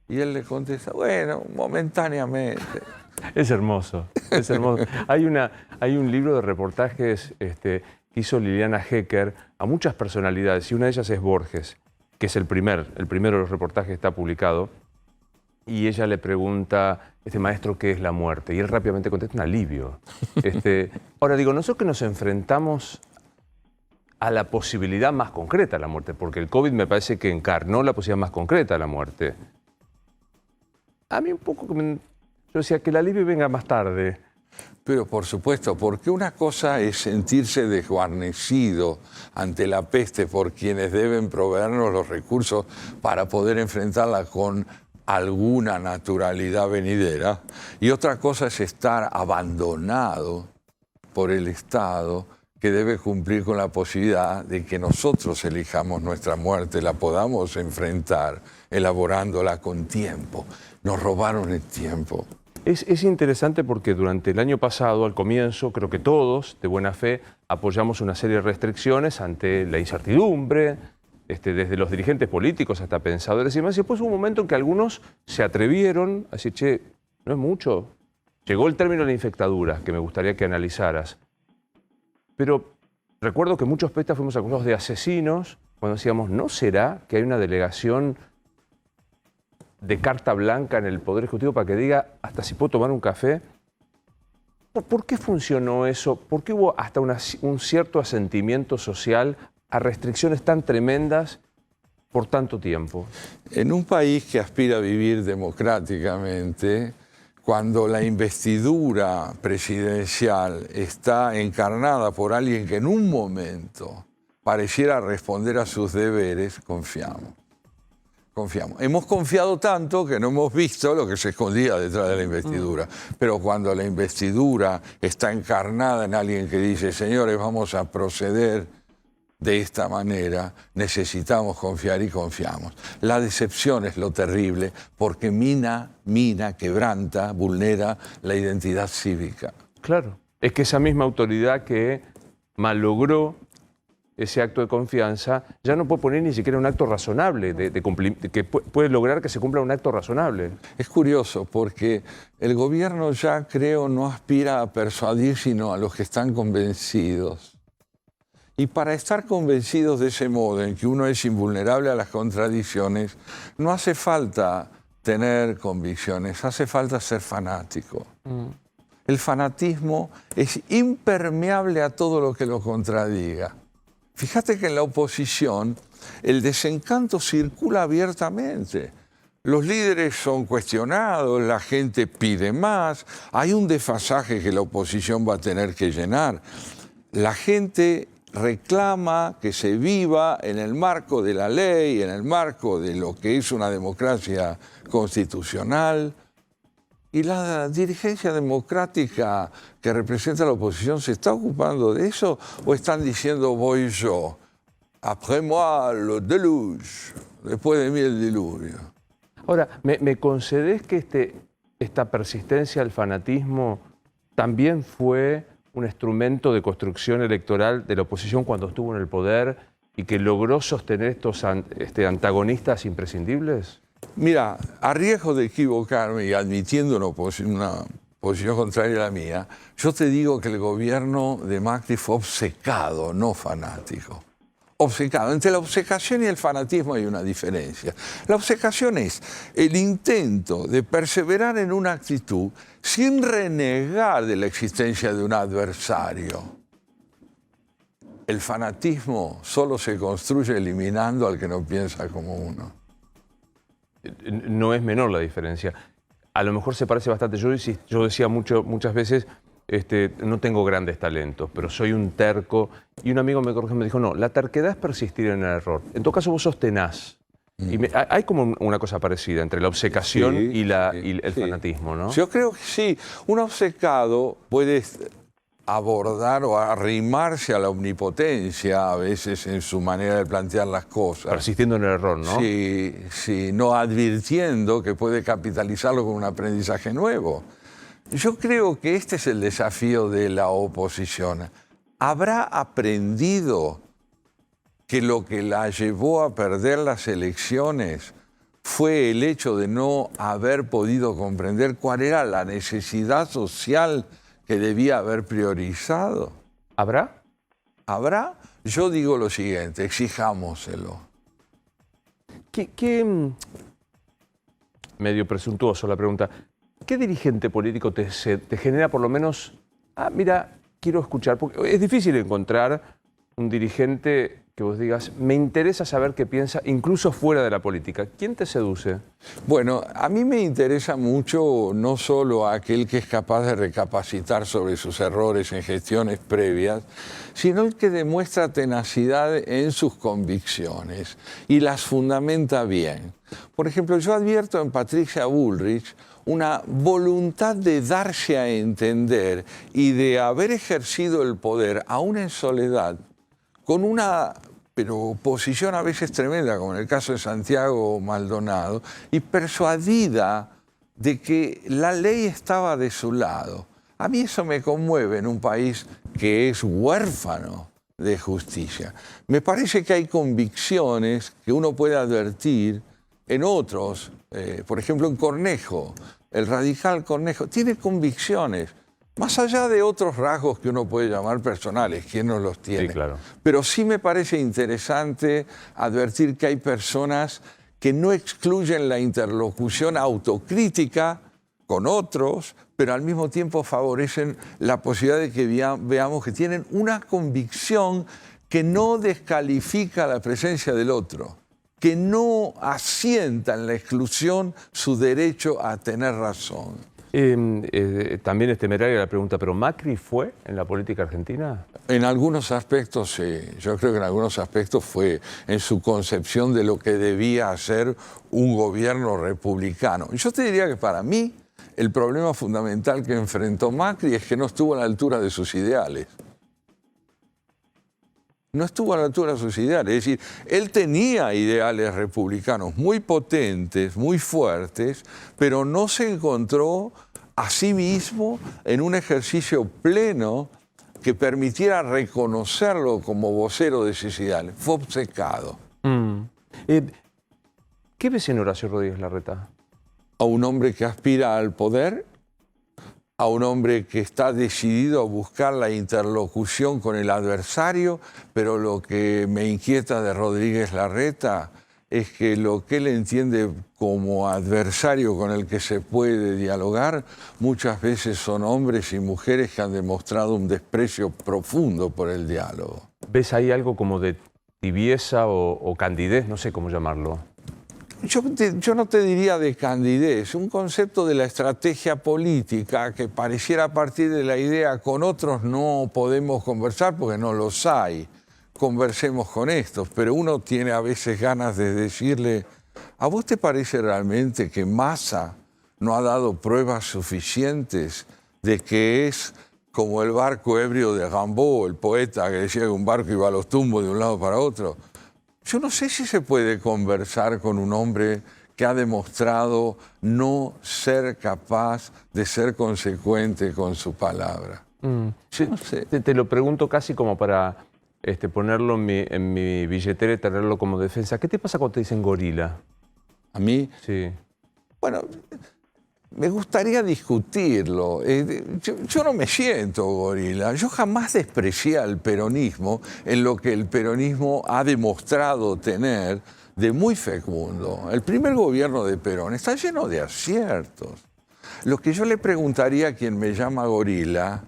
Y él le contesta: bueno, momentáneamente. Es hermoso, es hermoso. Hay un libro de reportajes que hizo Liliana Hecker a muchas personalidades, y una de ellas es Borges, que es el primero de los reportajes que está publicado. Y ella le pregunta, maestro, ¿qué es la muerte? Y él rápidamente contesta: un alivio. Ahora digo, nosotros que nos enfrentamos a la posibilidad más concreta de la muerte, porque el COVID me parece que encarnó la posibilidad más concreta de la muerte. A mí un poco, yo decía que el alivio venga más tarde. Pero por supuesto, porque una cosa es sentirse desguarnecido ante la peste por quienes deben proveernos los recursos para poder enfrentarla con alguna naturalidad venidera, y otra cosa es estar abandonado por el Estado, que debe cumplir con la posibilidad de que nosotros elijamos nuestra muerte, la podamos enfrentar, elaborándola con tiempo. Nos robaron el tiempo. Es interesante porque durante el año pasado, al comienzo, creo que todos, de buena fe, apoyamos una serie de restricciones ante la incertidumbre, desde los dirigentes políticos hasta pensadores y demás. Y después hubo un momento en que algunos se atrevieron a decir: che, no es mucho. Llegó el término de la infectadura, que me gustaría que analizaras. Pero recuerdo que muchos periodistas fuimos acusados de asesinos cuando decíamos: ¿no será que hay una delegación de carta blanca en el Poder Ejecutivo para que diga hasta si puedo tomar un café? ¿Por qué funcionó eso? ¿Por qué hubo hasta un cierto asentimiento social a restricciones tan tremendas por tanto tiempo? En un país que aspira a vivir democráticamente, cuando la investidura presidencial está encarnada por alguien que en un momento pareciera responder a sus deberes, confiamos. Hemos confiado tanto que no hemos visto lo que se escondía detrás de la investidura. Pero cuando la investidura está encarnada en alguien que dice: señores, vamos a proceder de esta manera, necesitamos confiar y confiamos. La decepción es lo terrible porque mina, quebranta, vulnera la identidad cívica. Claro. Es que esa misma autoridad que malogró ese acto de confianza ya no puede poner ni siquiera un acto razonable, que puede lograr que se cumpla un acto razonable. Es curioso porque el gobierno ya, creo, no aspira a persuadir sino a los que están convencidos. Y para estar convencidos de ese modo, en que uno es invulnerable a las contradicciones, no hace falta tener convicciones, hace falta ser fanático. El fanatismo es impermeable a todo lo que lo contradiga. Fíjate que en la oposición el desencanto circula abiertamente. Los líderes son cuestionados, la gente pide más, hay un desfasaje que la oposición va a tener que llenar. La gente reclama que se viva en el marco de la ley, en el marco de lo que es una democracia constitucional. Y la dirigencia democrática que representa la oposición, ¿se está ocupando de eso o están diciendo voy yo? Après moi le déluge, después de mí el diluvio. Ahora, ¿me concedés que esta persistencia al fanatismo también fue un instrumento de construcción electoral de la oposición cuando estuvo en el poder y que logró sostener estos antagonistas imprescindibles? Mira, a riesgo de equivocarme y admitiendo una posición contraria a la mía, yo te digo que el gobierno de Macri fue obcecado, no fanático. Obcecado. Entre la obcecación y el fanatismo hay una diferencia. La obcecación es el intento de perseverar en una actitud sin renegar de la existencia de un adversario. El fanatismo solo se construye eliminando al que no piensa como uno. No es menor la diferencia. A lo mejor se parece bastante. Yo decía muchas veces, no tengo grandes talentos, pero soy un terco. Y un amigo me corrigió y me dijo, no, la terquedad es persistir en el error. En todo caso, vos sos tenaz. Y hay como una cosa parecida entre la obcecación y el fanatismo, ¿no? Yo creo que sí. Un obcecado puede abordar o arrimarse a la omnipotencia a veces en su manera de plantear las cosas. Persistiendo en el error, ¿no? Sí, no advirtiendo que puede capitalizarlo con un aprendizaje nuevo. Yo creo que este es el desafío de la oposición. ¿Habrá aprendido que lo que la llevó a perder las elecciones fue el hecho de no haber podido comprender cuál era la necesidad social que debía haber priorizado? ¿Habrá? ¿Habrá? Yo digo lo siguiente, exijámoselo. ¿Qué medio presuntuoso la pregunta, ¿qué dirigente político te genera por lo menos, mira, quiero escuchar? Porque es difícil encontrar un dirigente que vos digas, me interesa saber qué piensa, incluso fuera de la política. ¿Quién te seduce? Bueno, a mí me interesa mucho no solo aquel que es capaz de recapacitar sobre sus errores en gestiones previas, sino el que demuestra tenacidad en sus convicciones y las fundamenta bien. Por ejemplo, yo advierto en Patricia Bullrich una voluntad de darse a entender y de haber ejercido el poder, aún en soledad, con una posición a veces tremenda, como en el caso de Santiago Maldonado, y persuadida de que la ley estaba de su lado. A mí eso me conmueve en un país que es huérfano de justicia. Me parece que hay convicciones que uno puede advertir en otros, por ejemplo en Cornejo, el radical Cornejo, tiene convicciones, más allá de otros rasgos que uno puede llamar personales, ¿quién no los tiene? Sí, claro. Pero sí me parece interesante advertir que hay personas que no excluyen la interlocución autocrítica con otros, pero al mismo tiempo favorecen la posibilidad de que veamos que tienen una convicción que no descalifica la presencia del otro, que no asienta en la exclusión su derecho a tener razón. También es temeraria la pregunta, ¿pero Macri fue en la política argentina? En algunos aspectos sí. Yo creo que en algunos aspectos fue en su concepción de lo que debía hacer un gobierno republicano. Yo te diría que para mí el problema fundamental que enfrentó Macri es que no estuvo a la altura de sus ideales. No estuvo a la altura de sus ideales. Es decir, él tenía ideales republicanos muy potentes, muy fuertes, pero no se encontró a sí mismo en un ejercicio pleno que permitiera reconocerlo como vocero de sus ideales. Fue obcecado. ¿Qué ves en Horacio Rodríguez Larreta? A un hombre que aspira al poder, a un hombre que está decidido a buscar la interlocución con el adversario, pero lo que me inquieta de Rodríguez Larreta es que lo que él entiende como adversario con el que se puede dialogar, muchas veces son hombres y mujeres que han demostrado un desprecio profundo por el diálogo. ¿Ves ahí algo como de tibieza o candidez? No sé cómo llamarlo. Yo no te diría de candidez, un concepto de la estrategia política que pareciera partir de la idea con otros no podemos conversar porque no los hay, conversemos con estos, pero uno tiene a veces ganas de decirle, ¿a vos te parece realmente que Massa no ha dado pruebas suficientes de que es como el barco ebrio de Rimbaud, el poeta que decía que un barco iba a los tumbos de un lado para otro? Yo no sé si se puede conversar con un hombre que ha demostrado no ser capaz de ser consecuente con su palabra. No sé. Te lo pregunto casi como para ponerlo en mi billetera y tenerlo como defensa. ¿Qué te pasa cuando te dicen gorila? ¿A mí? Sí. Bueno, me gustaría discutirlo. Yo no me siento gorila. Yo jamás desprecié al peronismo en lo que el peronismo ha demostrado tener de muy fecundo. El primer gobierno de Perón está lleno de aciertos. Lo que yo le preguntaría a quien me llama gorila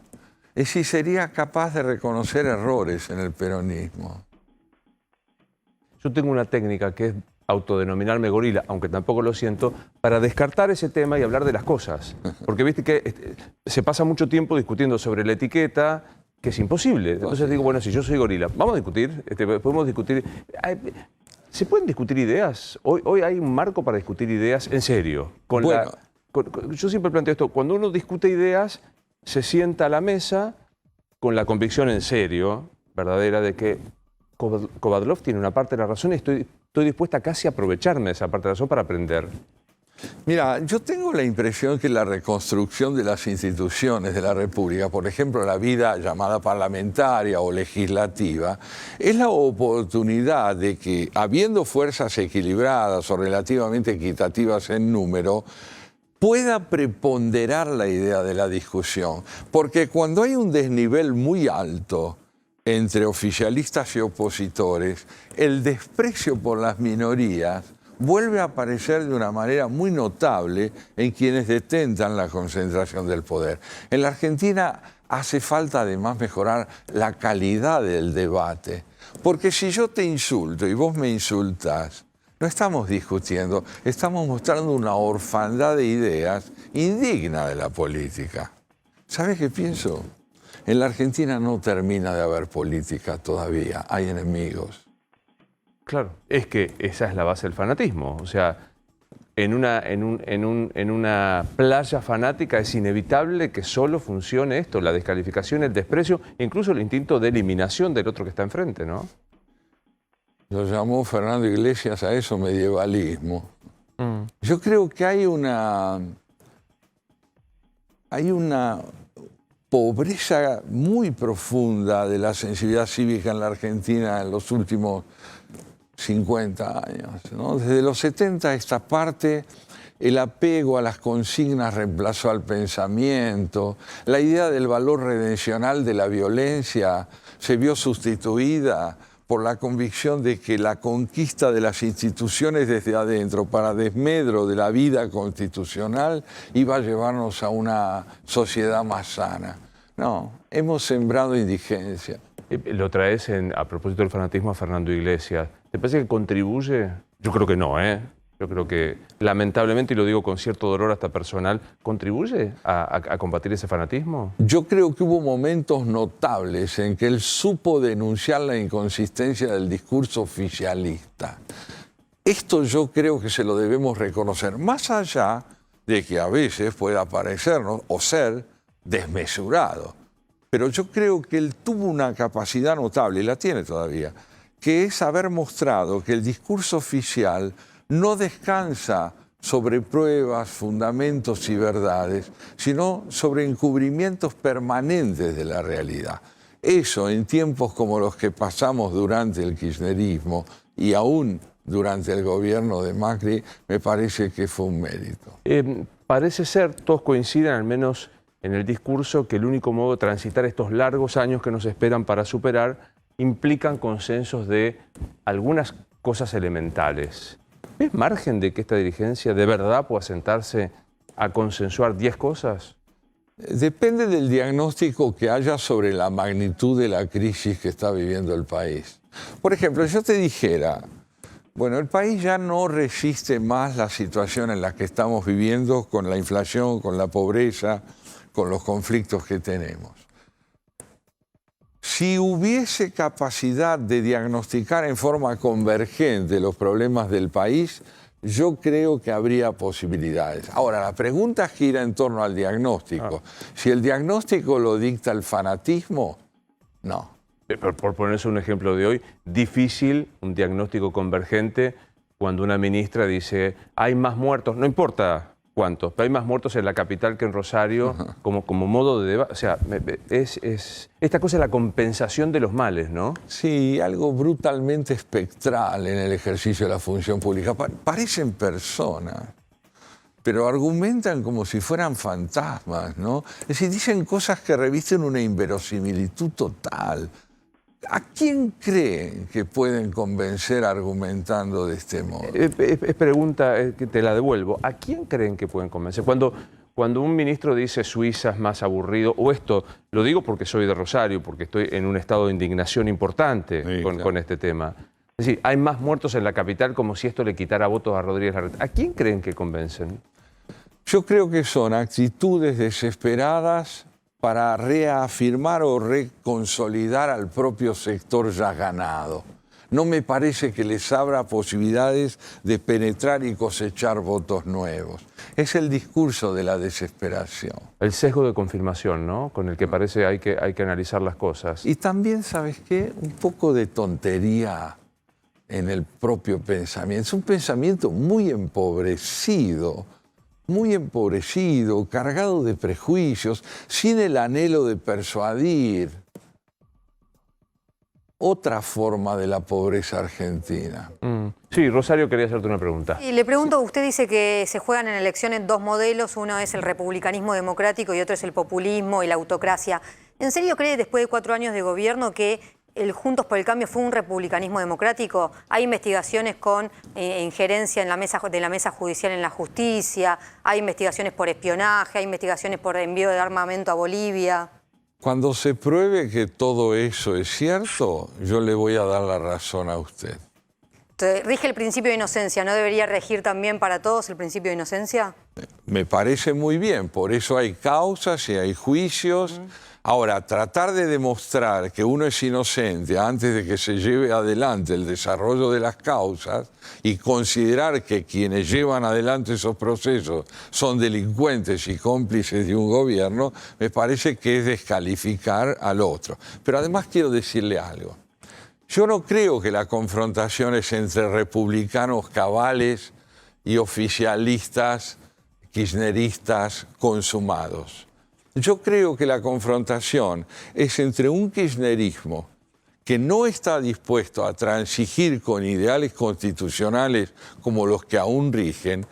es si sería capaz de reconocer errores en el peronismo. Yo tengo una técnica que es autodenominarme gorila, aunque tampoco lo siento, para descartar ese tema y hablar de las cosas. Porque viste que se pasa mucho tiempo discutiendo sobre la etiqueta, que es imposible. Entonces digo, bueno, si yo soy gorila, vamos a discutir, podemos discutir. ¿Se pueden discutir ideas? Hoy hay un marco para discutir ideas en serio. Yo siempre planteo esto, cuando uno discute ideas, se sienta a la mesa con la convicción en serio, verdadera, de que Kovadlov tiene una parte de la razón y estoy dispuesta casi a aprovecharme de esa parte de la razón para aprender. Mira, yo tengo la impresión que la reconstrucción de las instituciones de la República, por ejemplo, la vida llamada parlamentaria o legislativa, es la oportunidad de que, habiendo fuerzas equilibradas o relativamente equitativas en número, pueda preponderar la idea de la discusión. Porque cuando hay un desnivel muy alto entre oficialistas y opositores, el desprecio por las minorías vuelve a aparecer de una manera muy notable en quienes detentan la concentración del poder. En la Argentina hace falta además mejorar la calidad del debate, porque si yo te insulto y vos me insultás, no estamos discutiendo, estamos mostrando una orfandad de ideas indigna de la política. ¿Sabes qué pienso? En la Argentina no termina de haber política todavía, hay enemigos. Claro, es que esa es la base del fanatismo. O sea, en una playa fanática es inevitable que solo funcione esto, la descalificación, el desprecio, incluso el instinto de eliminación del otro que está enfrente, ¿no? Lo llamó Fernando Iglesias a eso medievalismo. Yo creo que hay una pobreza muy profunda de la sensibilidad cívica en la Argentina en los últimos 50 años, ¿no? Desde los 70 a esta parte, el apego a las consignas reemplazó al pensamiento, la idea del valor redencional de la violencia se vio sustituida por la convicción de que la conquista de las instituciones desde adentro para desmedro de la vida constitucional iba a llevarnos a una sociedad más sana. No, hemos sembrado indigencia. Lo traes, a propósito del fanatismo, a Fernando Iglesias. ¿Te parece que contribuye? Yo creo que no, ¿eh? Yo creo que, lamentablemente, y lo digo con cierto dolor hasta personal, ¿contribuye a combatir ese fanatismo? Yo creo que hubo momentos notables en que él supo denunciar la inconsistencia del discurso oficialista. Esto yo creo que se lo debemos reconocer, más allá de que a veces pueda parecernos o ser desmesurado. pero yo creo que él tuvo una capacidad notable, y la tiene todavía, que es haber mostrado que el discurso oficial no descansa sobre pruebas, fundamentos y verdades, sino sobre encubrimientos permanentes de la realidad. Eso, en tiempos como los que pasamos durante el kirchnerismo y aún durante el gobierno de Macri, me parece que fue un mérito. Parece ser, todos coinciden al menos en el discurso, que el único modo de transitar estos largos años que nos esperan para superar implican consensos de algunas cosas elementales. ¿Ves margen de que esta dirigencia de verdad pueda sentarse a consensuar 10 cosas? Depende del diagnóstico que haya sobre la magnitud de la crisis que está viviendo el país. Por ejemplo, yo te dijera, bueno, el país ya no resiste más la situación en la que estamos viviendo con la inflación, con la pobreza, con los conflictos que tenemos. Si hubiese capacidad de diagnosticar en forma convergente los problemas del país, yo creo que habría posibilidades. Ahora, la pregunta gira en torno al diagnóstico. Si el diagnóstico lo dicta el fanatismo, no. Por ponerse un ejemplo de hoy, difícil un diagnóstico convergente cuando una ministra dice hay más muertos, no importa cuántos, pero hay más muertos en la capital que en Rosario, como modo de debate. O sea, esta cosa es la compensación de los males, ¿no? Sí, algo brutalmente espectral en el ejercicio de la función pública. Parecen personas, pero argumentan como si fueran fantasmas, ¿no? Es decir, dicen cosas que revisten una inverosimilitud total. ¿A quién creen que pueden convencer argumentando de este modo? Es pregunta que te la devuelvo. ¿A quién creen que pueden convencer? Cuando un ministro dice Suiza es más aburrido, o esto, lo digo porque soy de Rosario, porque estoy en un estado de indignación importante con este tema. Es decir, hay más muertos en la capital como si esto le quitara votos a Rodríguez Larreta. ¿A quién creen que convencen? Yo creo que son actitudes desesperadas para reafirmar o reconsolidar al propio sector ya ganado. No me parece que les abra posibilidades de penetrar y cosechar votos nuevos. Es el discurso de la desesperación. El sesgo de confirmación, ¿no? Con el que parece hay que analizar las cosas. Y también, ¿sabes qué? Un poco de tontería en el propio pensamiento. Es un pensamiento muy empobrecido, cargado de prejuicios, sin el anhelo de persuadir. Otra forma de la pobreza argentina. Sí, Rosario quería hacerte una pregunta. Y le pregunto, usted dice que se juegan en elecciones dos modelos, uno es el republicanismo democrático y otro es el populismo y la autocracia. ¿En serio cree, después de 4 años de gobierno, que el Juntos por el Cambio fue un republicanismo democrático? Hay investigaciones con injerencia en la mesa judicial en la justicia, hay investigaciones por espionaje, hay investigaciones por envío de armamento a Bolivia. Cuando se pruebe que todo eso es cierto, yo le voy a dar la razón a usted. Entonces, rige el principio de inocencia, ¿no debería regir también para todos el principio de inocencia? Me parece muy bien, por eso hay causas y hay juicios. Ahora, tratar de demostrar que uno es inocente antes de que se lleve adelante el desarrollo de las causas y considerar que quienes llevan adelante esos procesos son delincuentes y cómplices de un gobierno, me parece que es descalificar al otro. Pero además quiero decirle algo. Yo no creo que la confrontación es entre republicanos cabales y oficialistas kirchneristas consumados. Yo creo que la confrontación es entre un kirchnerismo que no está dispuesto a transigir con ideales constitucionales como los que aún rigen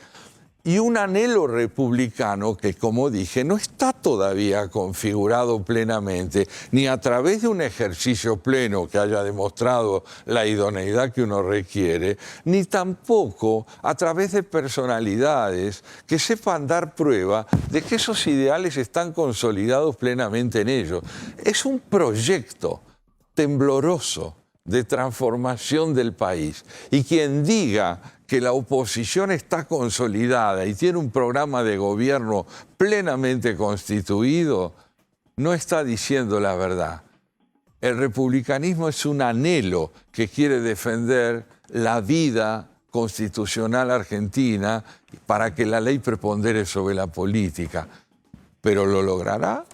y un anhelo republicano que, como dije, no está todavía configurado plenamente, ni a través de un ejercicio pleno que haya demostrado la idoneidad que uno requiere, ni tampoco a través de personalidades que sepan dar prueba de que esos ideales están consolidados plenamente en ellos. Es un proyecto tembloroso de transformación del país. Y quien diga que la oposición está consolidada y tiene un programa de gobierno plenamente constituido, no está diciendo la verdad. El republicanismo es un anhelo que quiere defender la vida constitucional argentina para que la ley prepondere sobre la política. ¿Pero lo logrará?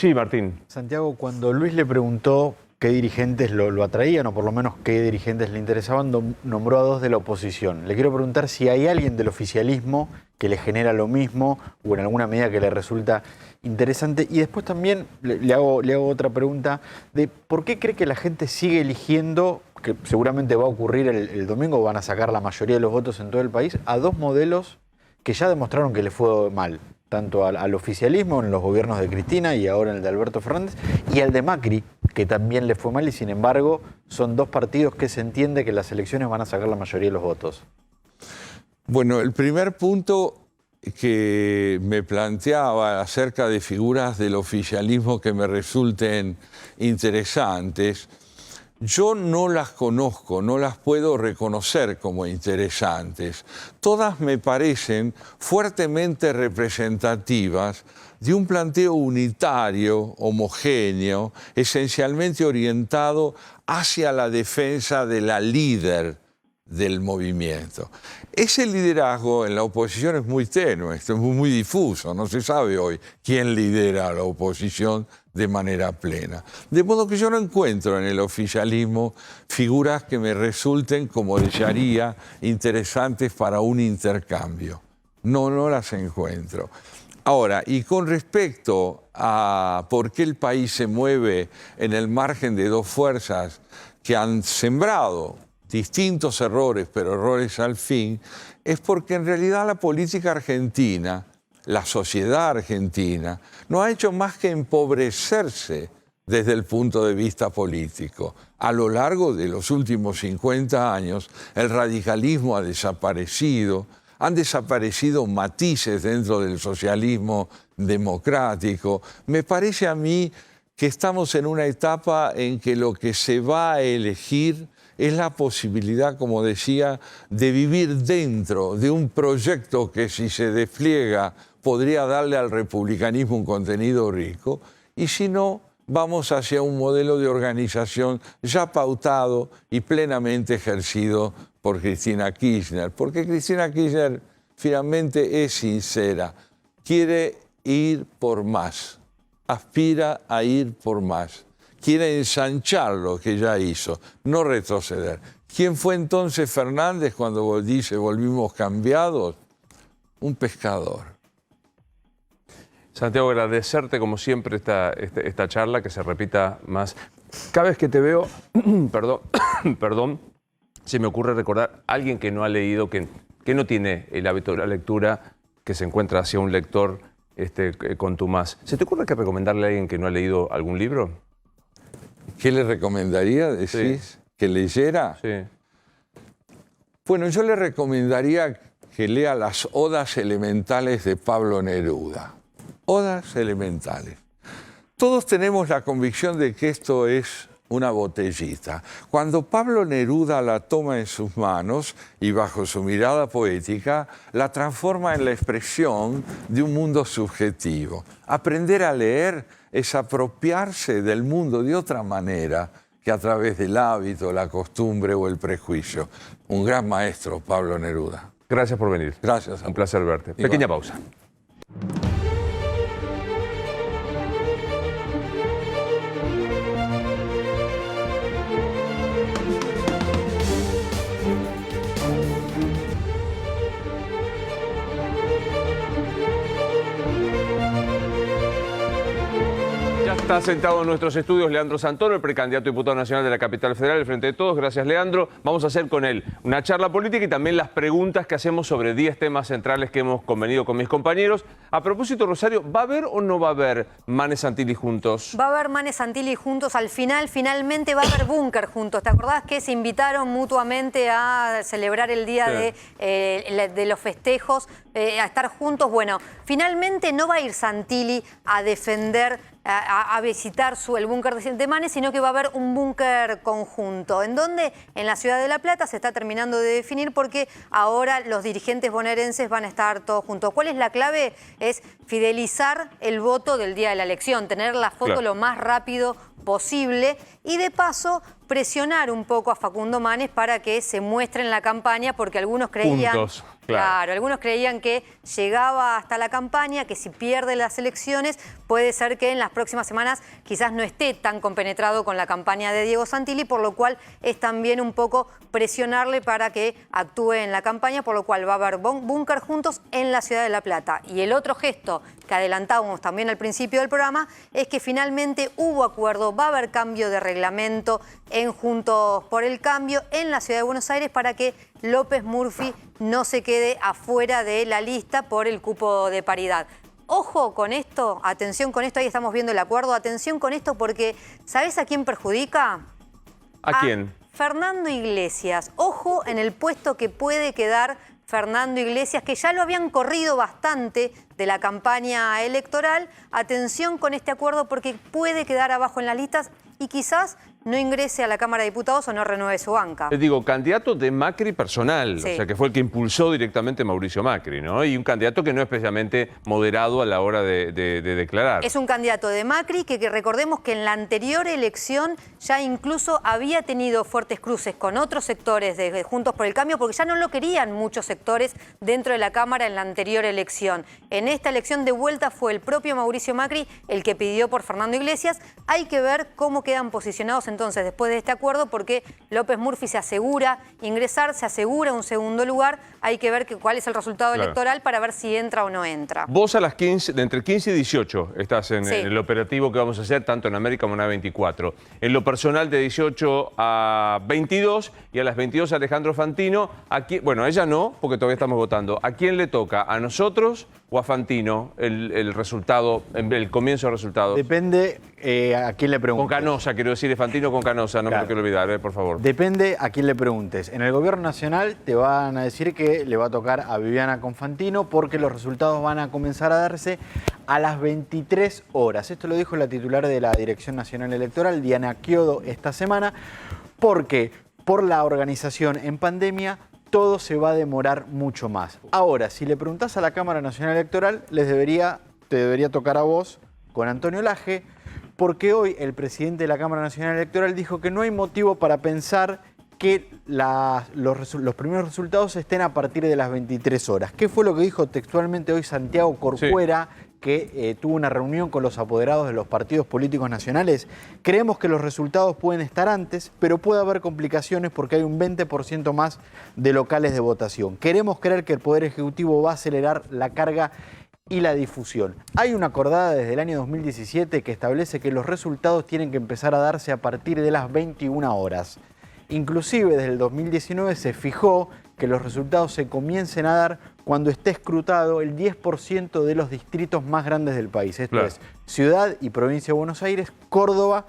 Sí, Martín. Santiago, cuando Luis le preguntó qué dirigentes lo atraían, o por lo menos qué dirigentes le interesaban, nombró a 2 de la oposición. Le quiero preguntar si hay alguien del oficialismo que le genera lo mismo, o en alguna medida que le resulta interesante. Y después también le hago otra pregunta de por qué cree que la gente sigue eligiendo, que seguramente va a ocurrir el domingo, van a sacar la mayoría de los votos en todo el país, a 2 modelos que ya demostraron que le fue mal, tanto al oficialismo en los gobiernos de Cristina y ahora en el de Alberto Fernández, y al de Macri, que también le fue mal, y sin embargo son 2 partidos que se entiende que en las elecciones van a sacar la mayoría de los votos. Bueno, el primer punto que me planteaba acerca de figuras del oficialismo que me resulten interesantes, yo no las conozco, no las puedo reconocer como interesantes. Todas me parecen fuertemente representativas de un planteo unitario, homogéneo, esencialmente orientado hacia la defensa de la líder del movimiento. Ese liderazgo en la oposición es muy tenue, es muy difuso, no se sabe hoy quién lidera a la oposición de manera plena. De modo que yo no encuentro en el oficialismo figuras que me resulten, como desearía, interesantes para un intercambio. No las encuentro. Ahora, y con respecto a por qué el país se mueve en el margen de 2 fuerzas que han sembrado distintos errores, pero errores al fin, es porque en realidad la política argentina, la sociedad argentina, no ha hecho más que empobrecerse desde el punto de vista político. A lo largo de los últimos 50 años, el radicalismo ha desaparecido, han desaparecido matices dentro del socialismo democrático. Me parece a mí que estamos en una etapa en que lo que se va a elegir es la posibilidad, como decía, de vivir dentro de un proyecto que, si se despliega, podría darle al republicanismo un contenido rico, y si no, vamos hacia un modelo de organización ya pautado y plenamente ejercido por Cristina Kirchner, porque Cristina Kirchner finalmente es sincera, quiere ir por más, aspira a ir por más. Quiere ensanchar lo que ya hizo, no retroceder. ¿Quién fue entonces Fernández cuando dice volvimos cambiados? Un pescador. Santiago, agradecerte como siempre esta charla, que se repita más. Cada vez que te veo, perdón, se me ocurre recordar a alguien que no ha leído, que no tiene el hábito de la lectura, que se encuentra hacia un lector contumaz. ¿Se te ocurre que recomendarle a alguien que no ha leído algún libro? ¿Qué le recomendaría, decís? Sí. ¿Que leyera? Sí. Bueno, yo le recomendaría que lea las Odas Elementales de Pablo Neruda. Odas Elementales. Todos tenemos la convicción de que esto es una botellita. Cuando Pablo Neruda la toma en sus manos y bajo su mirada poética, la transforma en la expresión de un mundo subjetivo. Aprender a leer es apropiarse del mundo de otra manera que a través del hábito, la costumbre o el prejuicio. Un gran maestro, Pablo Neruda. Gracias por venir. Gracias. Un placer verte. Igual. Pequeña pausa. Está sentado en nuestros estudios Leandro Santoro, el precandidato a diputado nacional de la Capital Federal, del Frente de Todos. Gracias, Leandro. Vamos a hacer con él una charla política y también las preguntas que hacemos sobre 10 temas centrales que hemos convenido con mis compañeros. A propósito, Rosario, ¿va a haber o no va a haber Manes Santilli juntos? Va a haber Manes Santilli juntos. Al final, finalmente va a haber Búnker juntos. ¿Te acordás que se invitaron mutuamente a celebrar el día de los festejos, a estar juntos? Bueno, finalmente no va a ir Santilli a defender, a visitar el búnker de Manes, sino que va a haber un búnker conjunto. ¿En dónde? En la ciudad de La Plata. Se está terminando de definir porque ahora los dirigentes bonaerenses van a estar todos juntos. ¿Cuál es la clave? Es fidelizar el voto del día de la elección, tener la foto Claro. lo más rápido posible y de paso presionar un poco a Facundo Manes para que se muestre en la campaña, porque algunos creían, Puntos, claro. algunos creían que llegaba hasta la campaña, que si pierde las elecciones puede ser que en las próximas semanas quizás no esté tan compenetrado con la campaña de Diego Santilli, por lo cual es también un poco presionarle para que actúe en la campaña, por lo cual va a haber búnker juntos en la ciudad de La Plata. Y el otro gesto que adelantábamos también al principio del programa es que finalmente hubo acuerdo, va a haber cambio de reglamento en Juntos por el Cambio en la ciudad de Buenos Aires para que López Murphy no se quede afuera de la lista por el cupo de paridad. Ojo con esto, atención con esto, ahí estamos viendo el acuerdo, atención con esto porque ¿sabés a quién perjudica? ¿A quién? Fernando Iglesias. Ojo en el puesto que puede quedar Fernando Iglesias, que ya lo habían corrido bastante de la campaña electoral. Atención con este acuerdo porque puede quedar abajo en las listas y quizás no ingrese a la Cámara de Diputados o no renueve su banca. Digo, candidato de Macri personal, Sí. o sea, que fue el que impulsó directamente Mauricio Macri, ¿no? Y un candidato que no es especialmente moderado a la hora de declarar. Es un candidato de Macri que recordemos que en la anterior elección ya incluso había tenido fuertes cruces con otros sectores de Juntos por el Cambio porque ya no lo querían muchos sectores dentro de la Cámara en la anterior elección. En esta elección de vuelta fue el propio Mauricio Macri el que pidió por Fernando Iglesias. Hay que ver cómo quedan posicionados entonces después de este acuerdo porque López Murphy se asegura ingresar, se asegura un segundo lugar. Hay que ver cuál es el resultado Claro. electoral para ver si entra o no entra. Vos a las 15, de entre 15 y 18 estás en Sí. el operativo que vamos a hacer tanto en América como en A24. En lo personal de 18 a 22 y a las 22 Alejandro Fantino. Bueno, a ella no, porque todavía estamos votando. ¿A quién le toca? ¿A nosotros o a Fantino el resultado, el comienzo del resultado? Depende a quién le preguntes. Con Canosa, quiero decir, Fantino con Canosa, no Claro. me lo quiero olvidar, por favor. Depende a quién le preguntes. En el gobierno nacional te van a decir que le va a tocar a Viviana Confantino porque los resultados van a comenzar a darse a las 23 horas. Esto lo dijo la titular de la Dirección Nacional Electoral, Diana Chiodo, esta semana, porque por la organización en pandemia todo se va a demorar mucho más. Ahora, si le preguntás a la Cámara Nacional Electoral, te debería tocar a vos con Antonio Laje, porque hoy el presidente de la Cámara Nacional Electoral dijo que no hay motivo para pensar que los primeros resultados estén a partir de las 23 horas. ¿Qué fue lo que dijo textualmente hoy Santiago Corcuera, que tuvo una reunión con los apoderados de los partidos políticos nacionales? Creemos que los resultados pueden estar antes, pero puede haber complicaciones porque hay un 20% más de locales de votación. Queremos creer que el Poder Ejecutivo va a acelerar la carga y la difusión. Hay una acordada desde el año 2017 que establece que los resultados tienen que empezar a darse a partir de las 21 horas. Inclusive desde el 2019 se fijó que los resultados se comiencen a dar cuando esté escrutado el 10% de los distritos más grandes del país. Esto Claro. es Ciudad y Provincia de Buenos Aires, Córdoba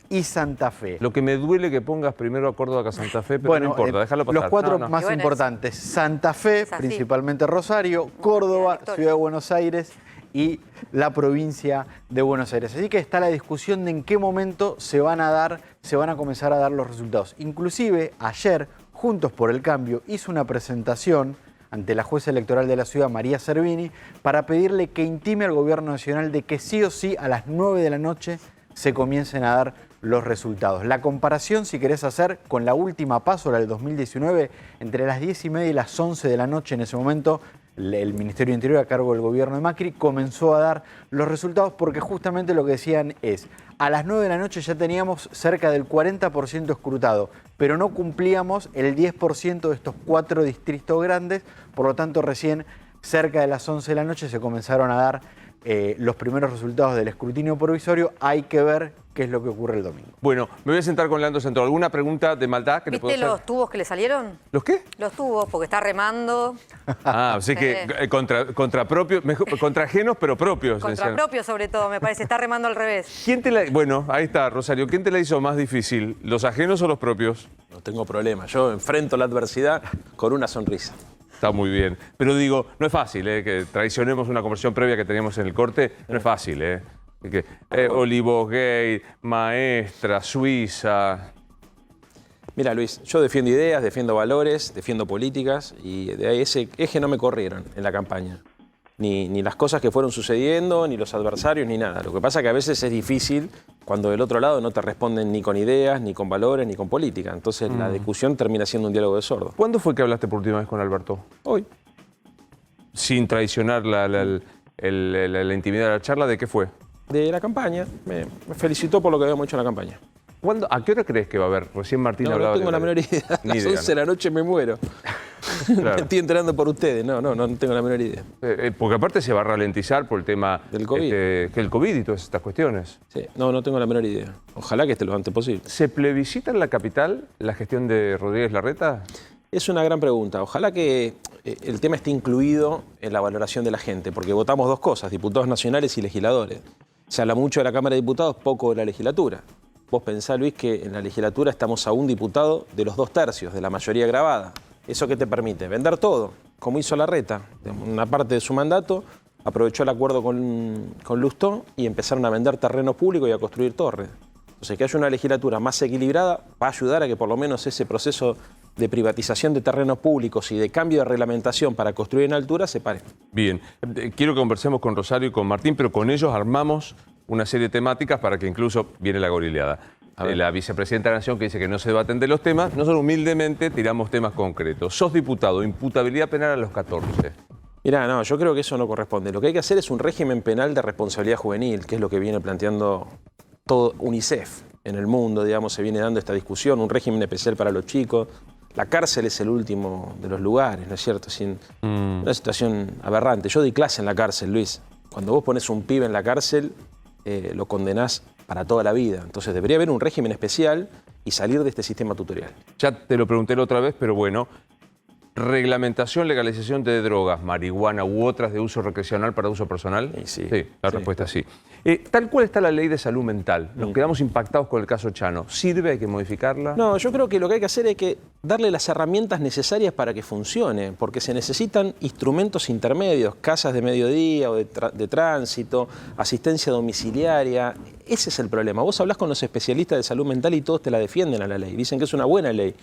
y Santa Fe. Lo que me duele que pongas primero a Córdoba que a Santa Fe, pero no importa, déjalo pasar. Los cuatro No, no. más Y bueno, importantes, Santa Fe, es así. principalmente Rosario, Córdoba, Victoria. Ciudad de Buenos Aires y la provincia de Buenos Aires. Así que está la discusión de en qué momento se van a comenzar a dar los resultados. Inclusive ayer, Juntos por el Cambio hizo una presentación ante la jueza electoral de la ciudad, María Servini, para pedirle que intime al gobierno nacional de que sí o sí a las 9 de la noche se comiencen a dar los resultados. La comparación, si querés hacer, con la última PASO, la del 2019, entre las 10:30 y las 11 de la noche en ese momento, el Ministerio de Interior a cargo del gobierno de Macri comenzó a dar los resultados porque justamente lo que decían es, a las 9 de la noche ya teníamos cerca del 40% escrutado, pero no cumplíamos el 10% de estos 4 distritos grandes, por lo tanto recién cerca de las 11 de la noche se comenzaron a dar los primeros resultados del escrutinio provisorio. Hay que ver qué es lo que ocurre el domingo. Bueno, me voy a sentar con Leandro Centro. ¿Alguna pregunta de maldad que le puedo ¿Viste hacer? los tubos que le salieron? ¿Los qué? Los tubos, porque está remando. Ah, así que contra propios, contra ajenos pero propios. Contra decían. propio, sobre todo, me parece. Está remando al revés. ¿Quién te la, bueno, ahí está, Rosario. ¿Quién te la hizo más difícil? ¿Los ajenos o los propios? No tengo problema. Yo enfrento la adversidad con una sonrisa. Está muy bien. Pero digo, no es fácil, que traicionemos una conversación previa que teníamos en el corte. No es fácil, Olivos Gay, Maestra, Suiza. Mira, Luis, yo defiendo ideas, defiendo valores, defiendo políticas y de ahí ese eje no me corrieron en la campaña. ni las cosas que fueron sucediendo, ni los adversarios, ni nada. Lo que pasa es que a veces es difícil cuando del otro lado no te responden ni con ideas, ni con valores, ni con política. Entonces la discusión termina siendo un diálogo de sordos. ¿Cuándo fue que hablaste por última vez con Alberto? Hoy. Sin traicionar la intimidad de la charla, ¿de qué fue? De la campaña. Me felicitó por lo que habíamos hecho en la campaña. ¿A qué hora crees que va a haber? Recién Martín hablaba No tengo la menor idea. A las 11 de la noche me muero. Claro. Me estoy enterando por ustedes. No tengo la menor idea. Porque aparte se va a ralentizar por el tema del COVID. Que el COVID y todas estas cuestiones. Sí, no tengo la menor idea. Ojalá que esté lo antes posible. ¿Se plebiscita en la capital la gestión de Rodríguez Larreta? Es una gran pregunta. Ojalá que el tema esté incluido en la valoración de la gente, porque votamos dos cosas, diputados nacionales y legisladores. Se habla mucho de la Cámara de Diputados, poco de la legislatura. Vos pensá, Luis, que en la legislatura estamos a un diputado de los 2/3, de la mayoría grabada. ¿Eso qué te permite? Vender todo, como hizo Larreta. Una parte de su mandato aprovechó el acuerdo con Lustó y empezaron a vender terrenos públicos y a construir torres. Entonces, que haya una legislatura más equilibrada va a ayudar a que por lo menos ese proceso de privatización de terrenos públicos y de cambio de reglamentación para construir en altura se pare. Bien, quiero que conversemos con Rosario y con Martín, pero con ellos armamos una serie de temáticas para que incluso viene la gorileada. La vicepresidenta de la Nación que dice que no se debaten de los temas, nosotros humildemente tiramos temas concretos. Sos diputado, imputabilidad penal a los 14. Mirá, no, yo creo que eso no corresponde. Lo que hay que hacer es un régimen penal de responsabilidad juvenil, que es lo que viene planteando todo UNICEF en el mundo, digamos, se viene dando esta discusión, un régimen especial para los chicos. La cárcel es el último de los lugares, ¿no es cierto? Una situación aberrante. Yo di clase en la cárcel, Luis. Cuando vos pones un pibe en la cárcel, lo condenás para toda la vida. Entonces debería haber un régimen especial y salir de este sistema tutorial. Ya te lo pregunté la otra vez, pero bueno, reglamentación, legalización de drogas, marihuana u otras de uso recreacional para uso personal. Sí, la respuesta es sí. Tal cual está la ley de salud mental. Nos quedamos impactados con el caso Chano. ¿Sirve? ¿Hay que modificarla? No, yo creo que lo que hay que hacer es que darle las herramientas necesarias para que funcione, porque se necesitan instrumentos intermedios, casas de mediodía o de tránsito, asistencia domiciliaria. Ese es el problema. Vos hablás con los especialistas de salud mental y todos te la defienden a la ley. Dicen que es una buena ley.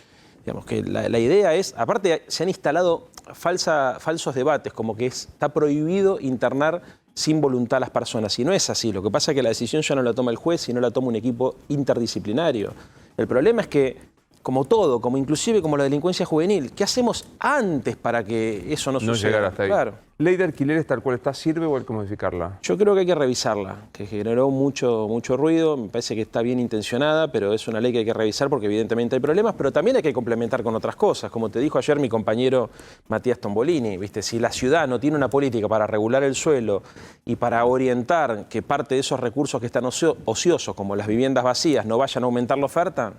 Digamos que la idea es, aparte se han instalado falsos debates, como que está prohibido internar sin voluntad a las personas. Y no es así. Lo que pasa es que la decisión ya no la toma el juez, sino la toma un equipo interdisciplinario. El problema es que, como todo, como inclusive como la delincuencia juvenil, ¿qué hacemos antes para que eso no suceda? No llegar hasta ahí. Claro. ¿Ley de alquileres tal cual está sirve o hay que modificarla? Yo creo que hay que revisarla, que generó mucho ruido, me parece que está bien intencionada, pero es una ley que hay que revisar porque evidentemente hay problemas, pero también hay que complementar con otras cosas. Como te dijo ayer mi compañero Matías Tombolini, ¿viste? Si la ciudad no tiene una política para regular el suelo y para orientar que parte de esos recursos que están ociosos, como las viviendas vacías, no vayan a aumentar la oferta.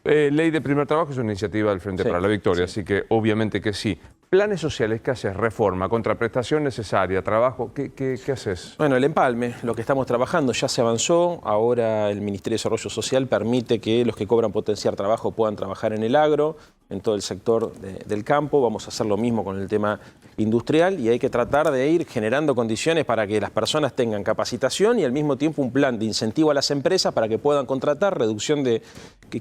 Ley de primer trabajo es una iniciativa del Frente para la Victoria, así que obviamente que sí. Planes sociales, ¿qué haces? Reforma, contraprestación necesaria, trabajo, ¿qué haces? Bueno, el empalme, lo que estamos trabajando ya se avanzó. Ahora el Ministerio de Desarrollo Social permite que los que cobran potenciar trabajo puedan trabajar en el agro, en todo el sector del campo. Vamos a hacer lo mismo con el tema industrial y hay que tratar de ir generando condiciones para que las personas tengan capacitación y al mismo tiempo un plan de incentivo a las empresas para que puedan contratar, reducción de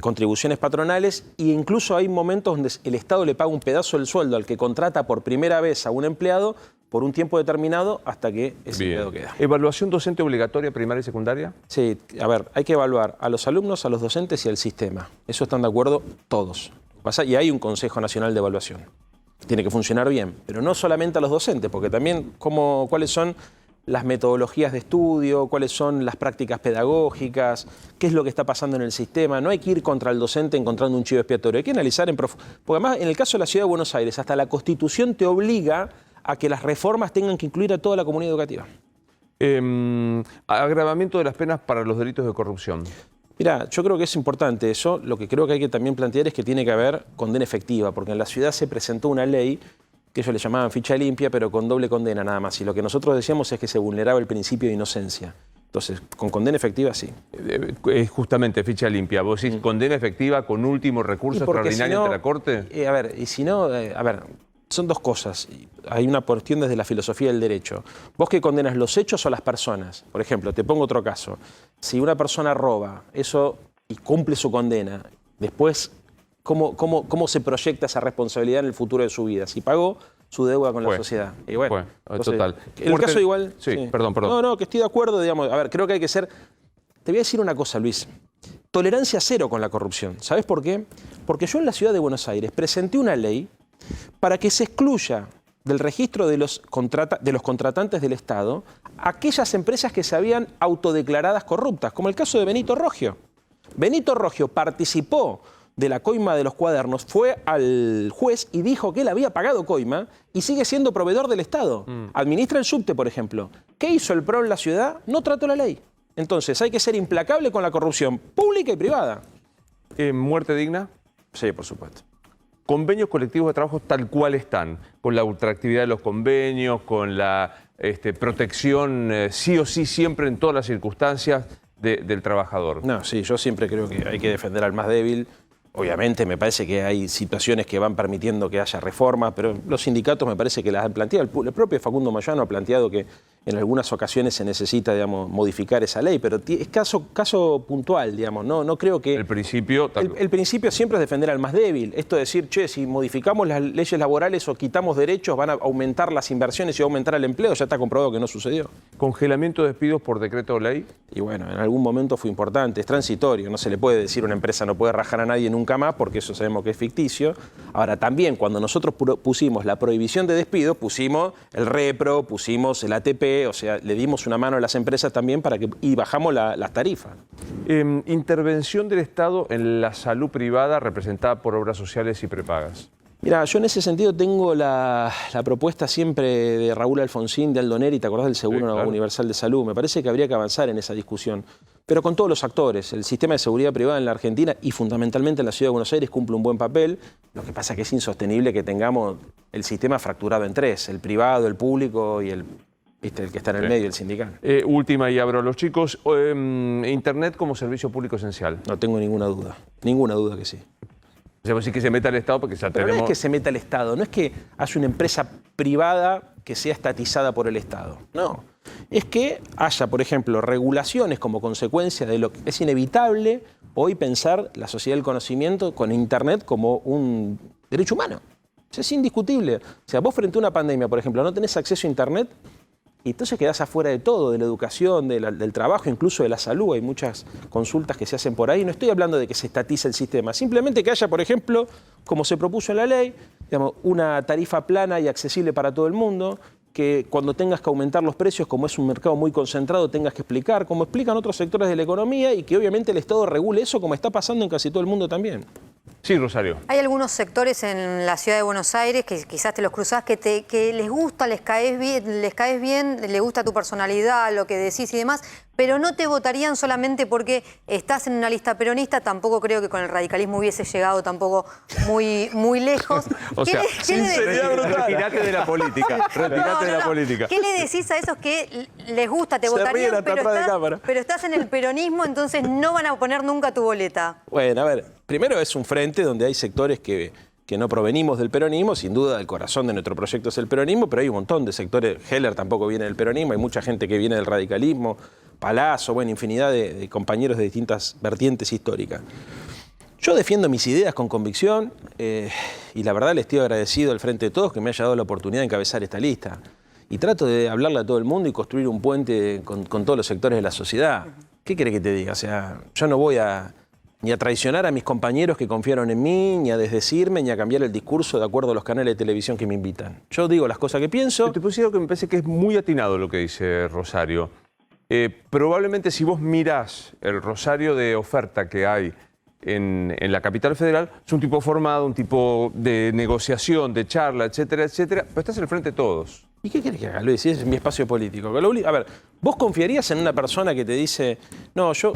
contribuciones patronales e incluso hay momentos donde el Estado le paga un pedazo del sueldo al que contrata por primera vez a un empleado por un tiempo determinado hasta que ese empleado queda. ¿Evaluación docente obligatoria primaria y secundaria? Sí, a ver, hay que evaluar a los alumnos, a los docentes y al sistema. Eso están de acuerdo todos. Y hay un Consejo Nacional de Evaluación. Tiene que funcionar bien, pero no solamente a los docentes, porque también cuáles son las metodologías de estudio, cuáles son las prácticas pedagógicas, qué es lo que está pasando en el sistema. No hay que ir contra el docente encontrando un chivo expiatorio, hay que analizar en profundidad. Porque además, en el caso de la Ciudad de Buenos Aires, hasta la Constitución te obliga a que las reformas tengan que incluir a toda la comunidad educativa. Agravamiento de las penas para los delitos de corrupción. Mirá, yo creo que es importante eso. Lo que creo que hay que también plantear es que tiene que haber condena efectiva, porque en la ciudad se presentó una ley que ellos le llamaban ficha limpia, pero con doble condena nada más. Y lo que nosotros decíamos es que se vulneraba el principio de inocencia. Entonces, con condena efectiva, sí. Es justamente ficha limpia. ¿Vos decís condena efectiva con último recurso extraordinario ante la Corte? A ver, y si no, son dos cosas. Hay una cuestión desde la filosofía del derecho. ¿Vos qué condenas, los hechos o las personas? Por ejemplo, te pongo otro caso. Si una persona roba eso y cumple su condena, después cómo se proyecta esa responsabilidad en el futuro de su vida, si pagó su deuda con la sociedad. Y bueno, entonces, total. En el caso igual... Sí, perdón. No, que estoy de acuerdo, digamos. A ver, creo que hay que ser... Te voy a decir una cosa, Luis. Tolerancia cero con la corrupción. ¿Sabes por qué? Porque yo en la ciudad de Buenos Aires presenté una ley para que se excluya del registro de los contratantes del Estado aquellas empresas que se habían autodeclaradas corruptas, como el caso de Benito Roggio. Benito Roggio participó de la coima de los cuadernos, fue al juez y dijo que él había pagado coima y sigue siendo proveedor del Estado. Administra el subte, por ejemplo. ¿Qué hizo el PRO en la ciudad? No trató la ley. Entonces hay que ser implacable con la corrupción pública y privada. ¿Muerte digna? Sí, por supuesto. Convenios colectivos de trabajo tal cual están, con la ultraactividad de los convenios, con la protección sí o sí siempre en todas las circunstancias del trabajador. No, sí, yo siempre creo que hay que defender al más débil. Obviamente me parece que hay situaciones que van permitiendo que haya reformas, pero los sindicatos me parece que las han planteado. El propio Facundo Moyano ha planteado que en algunas ocasiones se necesita, digamos, modificar esa ley, pero es caso puntual, digamos. No creo que... El principio siempre es defender al más débil. Esto de decir, che, si modificamos las leyes laborales o quitamos derechos, van a aumentar las inversiones y aumentar el empleo, ya está comprobado que no sucedió. ¿Congelamiento de despidos por decreto de ley? Y bueno, en algún momento fue importante, es transitorio, no se le puede decir a una empresa no puede rajar a nadie nunca más, porque eso sabemos que es ficticio. Ahora, también cuando nosotros pusimos la prohibición de despidos, pusimos el repro, pusimos el ATP, o sea, le dimos una mano a las empresas también y bajamos las tarifas. Intervención del Estado en la salud privada representada por obras sociales y prepagas. Mira, yo en ese sentido tengo la propuesta siempre de Raúl Alfonsín, de Aldo Neri, ¿te acordás del Seguro Universal de Salud? Me parece que habría que avanzar en esa discusión, pero con todos los actores. El sistema de seguridad privada en la Argentina y fundamentalmente en la Ciudad de Buenos Aires cumple un buen papel. Lo que pasa es que es insostenible que tengamos el sistema fracturado en tres, el privado, el público y el que está en el medio, el sindical. Última y abro a los chicos. ¿Internet como servicio público esencial? No tengo ninguna duda que sí. O sea, vos decís que se meta el Estado porque ya Pero tenemos... no es que se meta el Estado, no es que haya una empresa privada que sea estatizada por el Estado. No. Es que haya, por ejemplo, regulaciones como consecuencia de lo que es inevitable hoy pensar la sociedad del conocimiento con Internet como un derecho humano. O sea, es indiscutible. O sea, vos frente a una pandemia, por ejemplo, no tenés acceso a Internet y entonces quedás afuera de todo, de la educación, del trabajo, incluso de la salud. Hay muchas consultas que se hacen por ahí. No estoy hablando de que se estatice el sistema, simplemente que haya, por ejemplo, como se propuso en la ley, digamos, una tarifa plana y accesible para todo el mundo, que cuando tengas que aumentar los precios, como es un mercado muy concentrado, tengas que explicar, como explican otros sectores de la economía, y que obviamente el Estado regule eso, como está pasando en casi todo el mundo también. Sí, Rosario. Hay algunos sectores en la ciudad de Buenos Aires que quizás te los cruzás, que les gusta, les caes bien, les gusta tu personalidad, lo que decís y demás, pero no te votarían solamente porque estás en una lista peronista. Tampoco creo que con el radicalismo hubiese llegado tampoco muy lejos. O sea, retirate de la política. Retirate de la política. ¿Qué le decís a esos que les gusta, te votarían, pero estás en el peronismo, entonces no van a poner nunca tu boleta? Bueno, a ver, primero es un frente donde hay sectores que no provenimos del peronismo. Sin duda el corazón de nuestro proyecto es el peronismo, pero hay un montón de sectores. Heller tampoco viene del peronismo, hay mucha gente que viene del radicalismo, Palazzo, bueno, infinidad de compañeros de distintas vertientes históricas. Yo defiendo mis ideas con convicción y la verdad le estoy agradecido al Frente de Todos que me haya dado la oportunidad de encabezar esta lista. Y trato de hablarle a todo el mundo y construir un puente con todos los sectores de la sociedad. ¿Qué querés que te diga? O sea, yo no voy ni a traicionar a mis compañeros que confiaron en mí, ni a desdecirme, ni a cambiar el discurso de acuerdo a los canales de televisión que me invitan. Yo digo las cosas que pienso. Te pusieron que me parece que es muy atinado lo que dice Rosario. Probablemente si vos mirás el rosario de oferta que hay en la capital federal, es un tipo formado, un tipo de negociación, de charla, etcétera, etcétera, pero estás en el frente de todos. ¿Y qué querés que haga, Luis? Es mi espacio político. A ver, ¿vos confiarías en una persona que te dice, no, yo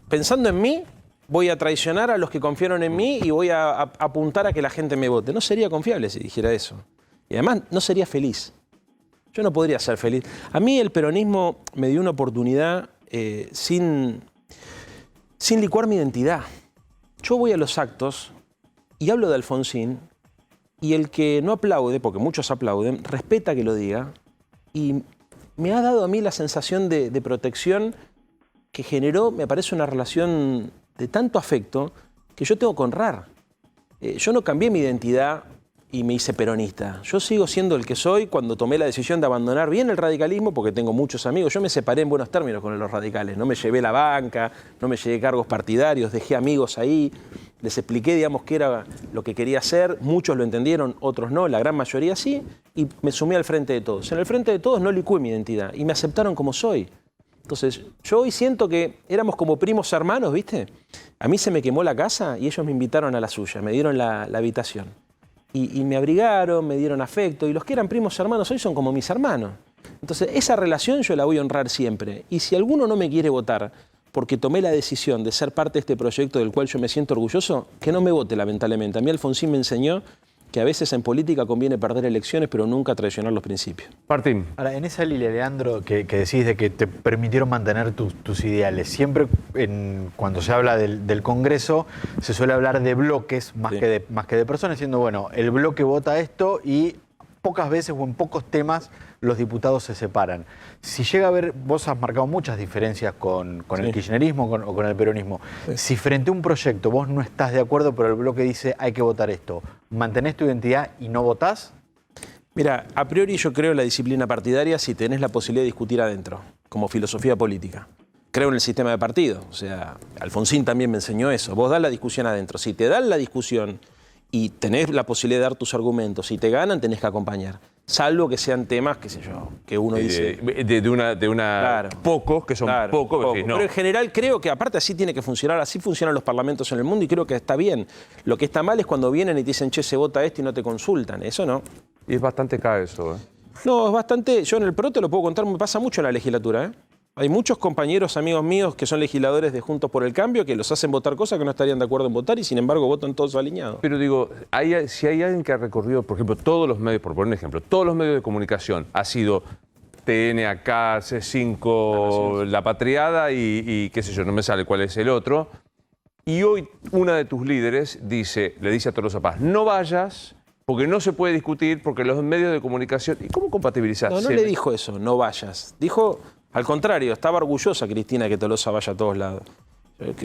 pensando en mí, voy a traicionar a los que confiaron en mí y voy a apuntar a que la gente me vote? No sería confiable si dijera eso. Y además no sería feliz. Yo no podría ser feliz. A mí el peronismo me dio una oportunidad sin licuar mi identidad. Yo voy a los actos y hablo de Alfonsín y el que no aplaude, porque muchos aplauden, respeta que lo diga y me ha dado a mí la sensación de protección que generó, me parece, una relación de tanto afecto que yo tengo que honrar. yo no cambié mi identidad y me hice peronista. Yo sigo siendo el que soy cuando tomé la decisión de abandonar bien el radicalismo, porque tengo muchos amigos. Yo me separé en buenos términos con los radicales. No me llevé la banca, no me llevé cargos partidarios, dejé amigos ahí. Les expliqué, digamos, qué era lo que quería hacer. Muchos lo entendieron, otros no, la gran mayoría sí. Y me sumé al Frente de Todos. En el Frente de Todos no licué mi identidad y me aceptaron como soy. Entonces, yo hoy siento que éramos como primos hermanos, ¿viste? A mí se me quemó la casa y ellos me invitaron a la suya, me dieron la habitación. Y me abrigaron, me dieron afecto. Y los que eran primos hermanos hoy son como mis hermanos. Entonces, esa relación yo la voy a honrar siempre. Y si alguno no me quiere votar porque tomé la decisión de ser parte de este proyecto del cual yo me siento orgulloso, que no me vote, lamentablemente. A mí Alfonsín me enseñó que a veces en política conviene perder elecciones, pero nunca traicionar los principios. Martín. Ahora, en esa línea, Leandro, que decís de que te permitieron mantener tus ideales, siempre cuando se habla del Congreso se suele hablar de bloques más que de personas, diciendo, bueno, el bloque vota esto y pocas veces o en pocos temas los diputados se separan. Si llega a haber, vos has marcado muchas diferencias con el kirchnerismo o con el peronismo. Sí. Si frente a un proyecto vos no estás de acuerdo, pero el bloque dice hay que votar esto, ¿mantenés tu identidad y no votás? Mira, a priori yo creo en la disciplina partidaria si tenés la posibilidad de discutir adentro, como filosofía política. Creo en el sistema de partido, o sea, Alfonsín también me enseñó eso. Vos das la discusión adentro. Si te dan la discusión y tenés la posibilidad de dar tus argumentos, si te ganan tenés que acompañar. Salvo que sean temas, qué sé yo, que uno dice... Claro. Pocos, que son pocos. Poco. No. Pero en general creo que aparte así tiene que funcionar, así funcionan los parlamentos en el mundo y creo que está bien. Lo que está mal es cuando vienen y te dicen, che, se vota esto y no te consultan. Eso no. Y es bastante caro eso, ¿eh? No, es bastante... Yo en el PRO te lo puedo contar, me pasa mucho en la legislatura, ¿eh? Hay muchos compañeros, amigos míos, que son legisladores de Juntos por el Cambio, que los hacen votar cosas que no estarían de acuerdo en votar y sin embargo votan todos alineados. Pero digo, si hay alguien que ha recorrido, por ejemplo, todos los medios, por poner un ejemplo, todos los medios de comunicación, ha sido TN acá, C5, La Patriada y qué sé yo, no me sale cuál es el otro. Y hoy una de tus líderes le dice a Tolosa Paz, no vayas porque no se puede discutir, porque los medios de comunicación... ¿Y cómo compatibilizás? No le dijo eso, no vayas. Dijo... Al contrario, estaba orgullosa Cristina que Tolosa vaya a todos lados.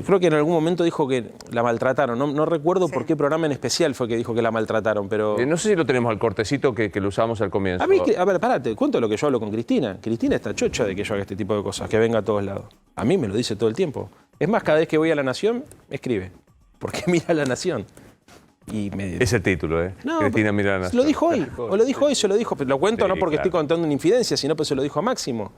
Creo que en algún momento dijo que la maltrataron. No recuerdo por qué programa en especial fue que dijo que la maltrataron, pero... No sé si lo tenemos al cortecito que lo usamos al comienzo. A ver, parate, cuento lo que yo hablo con Cristina. Cristina está chocha de que yo haga este tipo de cosas, que venga a todos lados. A mí me lo dice todo el tiempo. Es más, cada vez que voy a La Nación, me escribe. Porque mira La Nación. Y es el título, ¿eh? No, Cristina mira La Nación. Lo dijo hoy, o lo dijo hoy, se lo dijo. Pero lo cuento no porque estoy contando una infidencia, sino porque se lo dijo a Máximo.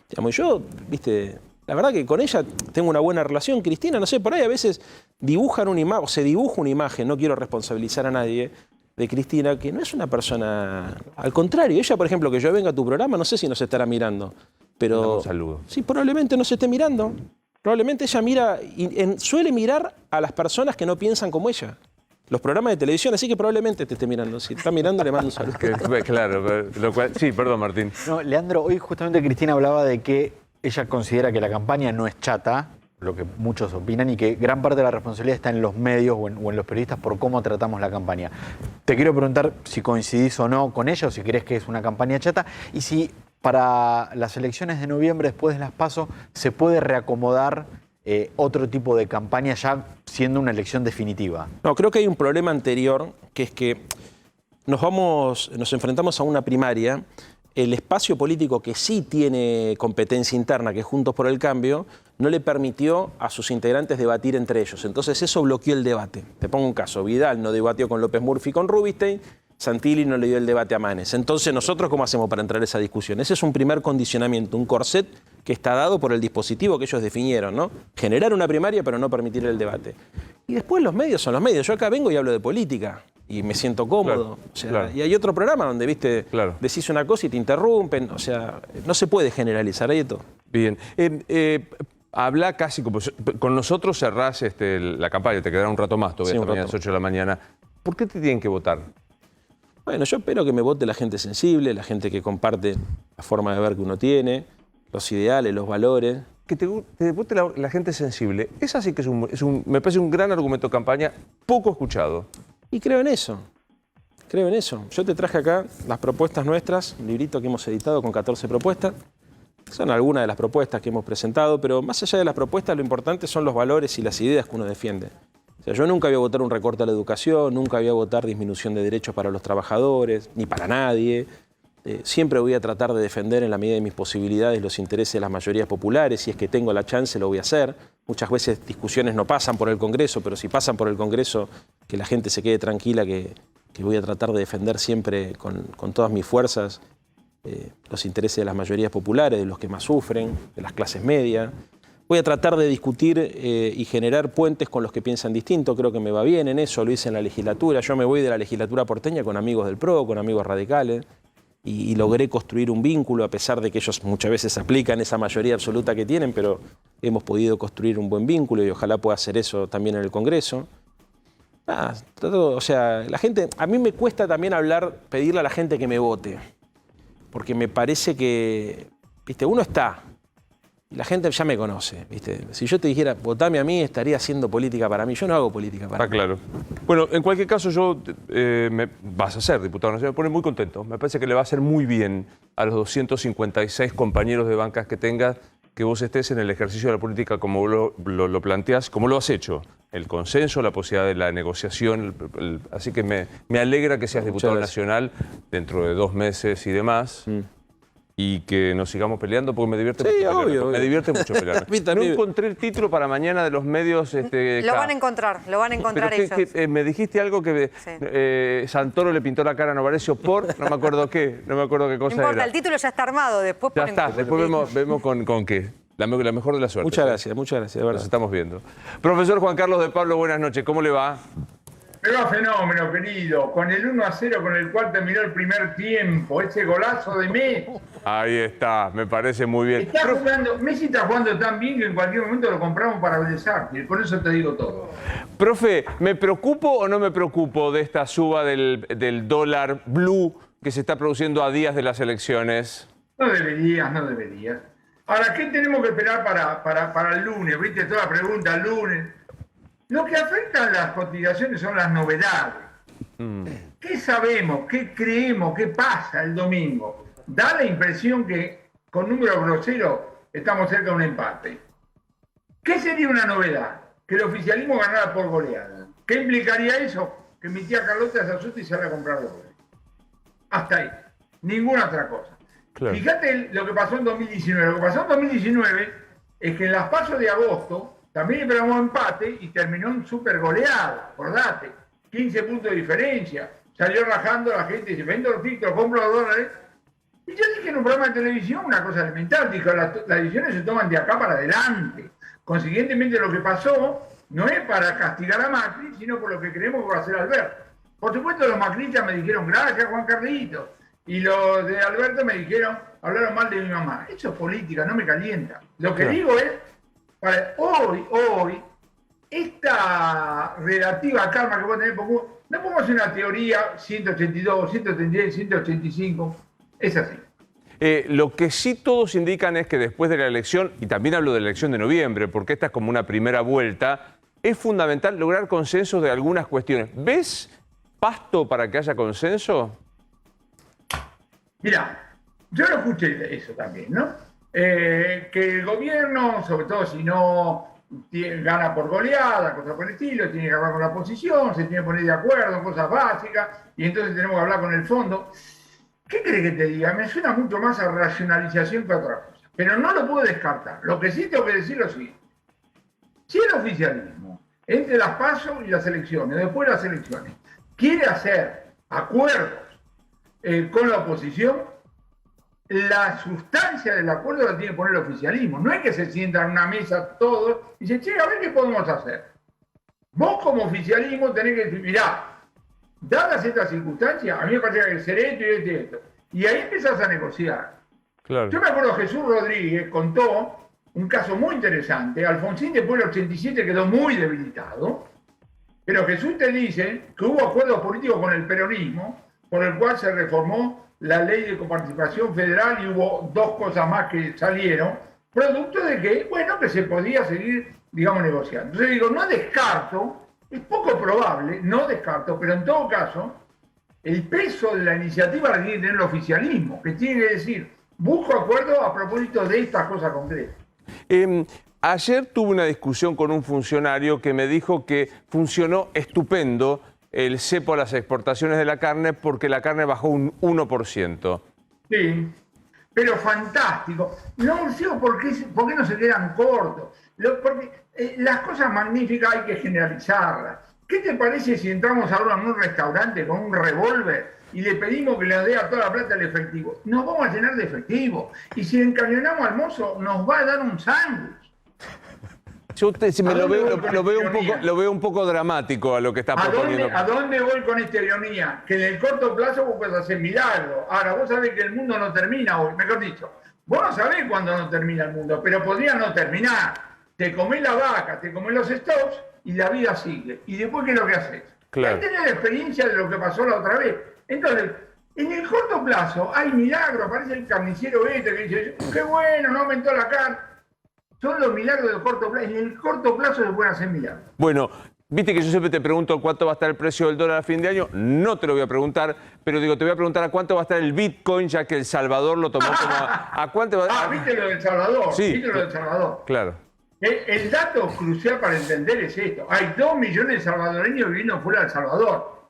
Digamos, yo, viste, la verdad que con ella tengo una buena relación. Cristina, no sé, por ahí a veces dibujan una imagen, o se dibuja una imagen, no quiero responsabilizar a nadie, de Cristina, que no es una persona... Al contrario, ella, por ejemplo, que yo venga a tu programa, no sé si nos estará mirando, pero... Un saludo. Sí, probablemente no se esté mirando. Probablemente ella mira, suele mirar a las personas que no piensan como ella. Los programas de televisión, así que probablemente te esté mirando. Si está mirando, le mando un saludo. Claro, sí, perdón, Martín. No, Leandro, hoy justamente Cristina hablaba de que ella considera que la campaña no es chata, lo que muchos opinan, y que gran parte de la responsabilidad está en los medios o en los periodistas por cómo tratamos la campaña. Te quiero preguntar si coincidís o no con ella, o si crees que es una campaña chata, y si para las elecciones de noviembre, después de las PASO, se puede reacomodar otro tipo de campaña ya siendo una elección definitiva. No, creo que hay un problema anterior, que es que nos enfrentamos a una primaria, el espacio político que sí tiene competencia interna, que es Juntos por el Cambio, no le permitió a sus integrantes debatir entre ellos. Entonces eso bloqueó el debate. Te pongo un caso, Vidal no debatió con López Murphy y con Rubinstein, Santilli no le dio el debate a Manes. Entonces, ¿nosotros cómo hacemos para entrar a esa discusión? Ese es un primer condicionamiento, un corset que está dado por el dispositivo que ellos definieron, ¿no? Generar una primaria, pero no permitir el debate. Y después los medios son los medios. Yo acá vengo y hablo de política y me siento cómodo. Claro, o sea, claro. Y hay otro programa donde, viste, decís una cosa y te interrumpen. O sea, no se puede generalizar, hay de todo. Bien. Habla casi como... Con nosotros cerrás la campaña, te quedará un rato más todavía, hasta mañana a las 8 de la mañana. ¿Por qué te tienen que votar? Bueno, yo espero que me vote la gente sensible, la gente que comparte la forma de ver que uno tiene, los ideales, los valores. Que te vote la gente sensible. Es así que me parece un gran argumento de campaña, poco escuchado. Y creo en eso. Creo en eso. Yo te traje acá las propuestas nuestras, un librito que hemos editado con 14 propuestas. Son algunas de las propuestas que hemos presentado, pero más allá de las propuestas, lo importante son los valores y las ideas que uno defiende. O sea, yo nunca voy a votar un recorte a la educación, nunca voy a votar disminución de derechos para los trabajadores, ni para nadie. Siempre voy a tratar de defender en la medida de mis posibilidades los intereses de las mayorías populares. Si es que tengo la chance, lo voy a hacer. Muchas veces discusiones no pasan por el Congreso, pero si pasan por el Congreso, que la gente se quede tranquila, que voy a tratar de defender siempre con todas mis fuerzas los intereses de las mayorías populares, de los que más sufren, de las clases medias. Voy a tratar de discutir y generar puentes con los que piensan distinto. Creo que me va bien en eso, lo hice en la legislatura. Yo me voy de la legislatura porteña con amigos del PRO, con amigos radicales. Y logré construir un vínculo, a pesar de que ellos muchas veces aplican esa mayoría absoluta que tienen, pero hemos podido construir un buen vínculo y ojalá pueda hacer eso también en el Congreso. O sea, la gente, a mí me cuesta también pedirle a la gente que me vote, porque me parece que, viste, uno está, y la gente ya me conoce, viste. Si yo te dijera, votame a mí, estaría haciendo política para mí. Yo no hago política para mí. Claro. Bueno, en cualquier caso, vas a ser diputado nacional, me pone muy contento. Me parece que le va a hacer muy bien a los 256 compañeros de bancas que tengas que vos estés en el ejercicio de la política como lo planteás, como lo has hecho. El consenso, la posibilidad de la negociación. Así que me alegra que seas diputado nacional dentro de 2 meses y demás. Y que nos sigamos peleando, porque me divierte mucho pelear. Me divierte mucho pelear. No encontré el título para mañana de los medios. Lo van a encontrar ellos. Me dijiste algo que Santoro le pintó la cara a Novarecio por, no me acuerdo qué cosa era. No importa, el título ya está armado, después ya está, después vemos con qué. La mejor de la suerte. Muchas gracias, de verdad. Nos estamos viendo. Profesor Juan Carlos de Pablo, buenas noches, ¿cómo le va? Me va fenómeno, querido. Con el 1-0 con el cual terminó el primer tiempo. Ese golazo de Messi. Ahí está, me parece muy bien. Messi está jugando tan bien que en cualquier momento lo compramos para Belezarti. Por eso te digo todo. Profe, ¿me preocupo o no me preocupo de esta suba del dólar blue que se está produciendo a días de las elecciones? No deberías. Ahora, ¿qué tenemos que esperar para el lunes? ¿Viste toda la pregunta el lunes? Lo que afecta a las cotizaciones son las novedades. ¿Qué sabemos? ¿Qué creemos? ¿Qué pasa el domingo? Da la impresión que con números groseros estamos cerca de un empate. ¿Qué sería una novedad? Que el oficialismo ganara por goleada. ¿Qué implicaría eso? Que mi tía Carlota se asuste y salga a comprar dólares. Hasta ahí. Ninguna otra cosa. Claro. Fíjate lo que pasó en 2019. Lo que pasó en 2019 es que en las pasos de agosto también esperamos empate y terminó en súper goleada, acordate, 15 puntos de diferencia. Salió rajando la gente, dice, vendo los títulos, compro los dólares. Y yo dije en un programa de televisión una cosa elemental, dijo, las decisiones se toman de acá para adelante. Consiguientemente lo que pasó no es para castigar a Macri, sino por lo que creemos que va a hacer Alberto. Por supuesto los macristas me dijeron, gracias Juan Carlito. Y los de Alberto me dijeron, hablaron mal de mi mamá. Eso es política, no me calienta. Lo que digo es, hoy, esta relativa calma que vos tenés, no podemos una teoría 182, 136, 185, es así. Lo que sí todos indican es que después de la elección, y también hablo de la elección de noviembre, porque esta es como una primera vuelta, es fundamental lograr consensos de algunas cuestiones. ¿Ves pasto para que haya consenso? Mirá, yo lo escuché eso también, ¿no? Que el gobierno, sobre todo si no gana por goleada, cosas por el estilo, tiene que hablar con la oposición, se tiene que poner de acuerdo en cosas básicas, y entonces tenemos que hablar con el fondo. ¿Qué crees que te diga? Me suena mucho más a racionalización que a otra cosa. Pero no lo puedo descartar. Lo que sí tengo que decir lo siguiente. Si el oficialismo, entre las PASO y las elecciones, después de las elecciones, quiere hacer acuerdos con la oposición, la sustancia del acuerdo la tiene que poner el oficialismo. No es que se sientan en una mesa todos y dicen, che, a ver qué podemos hacer. Vos como oficialismo tenés que decir, mirá, dadas estas circunstancias, a mí me parece que hay que hacer esto y esto y esto. Y ahí empezás a negociar. Claro. Yo me acuerdo que Jesús Rodríguez contó un caso muy interesante. Alfonsín después del 87 quedó muy debilitado, pero Jesús te dice que hubo acuerdos políticos con el peronismo por el cual se reformó la ley de coparticipación federal y hubo 2 cosas más que salieron, producto de que, bueno, que se podía seguir, digamos, negociando. Entonces digo, no descarto, es poco probable, no descarto, pero en todo caso, el peso de la iniciativa la tiene que tener el oficialismo, que tiene que decir, busco acuerdo a propósito de estas cosas concretas. Ayer tuve una discusión con un funcionario que me dijo que funcionó estupendo el cepo a las exportaciones de la carne porque la carne bajó un 1%. Sí, pero fantástico. No sé por qué no se quedan cortos. Porque las cosas magníficas hay que generalizarlas. ¿Qué te parece si entramos ahora en un restaurante con un revólver y le pedimos que le dé a toda la plata el efectivo? Nos vamos a llenar de efectivo. Y si encañonamos al mozo, nos va a dar un sándwich. Yo lo veo un poco dramático a lo que está proponiendo. ¿A dónde voy con esta ironía? Que en el corto plazo vos puedes hacer milagros. Ahora, vos sabés que el mundo no termina hoy, mejor dicho. Vos no sabés cuándo no termina el mundo, pero podría no terminar. Te comés la vaca, te comés los stocks y la vida sigue. ¿Y después qué es lo que haces? Claro. Hay que tener la experiencia de lo que pasó la otra vez. Entonces, en el corto plazo hay milagros. Aparece el carnicero que dice, qué bueno, no aumentó la carne. Son los milagros del corto plazo. En el corto plazo se pueden hacer milagros. Bueno, viste que yo siempre te pregunto cuánto va a estar el precio del dólar a fin de año. No te lo voy a preguntar, pero digo, te voy a preguntar a cuánto va a estar el Bitcoin, ya que El Salvador lo tomó como... ¿A cuánto va a... ¿Viste lo del Salvador? Sí. ¿Viste lo del Salvador? Claro. El dato crucial para entender es esto. Hay 2 millones de salvadoreños viviendo fuera de El Salvador.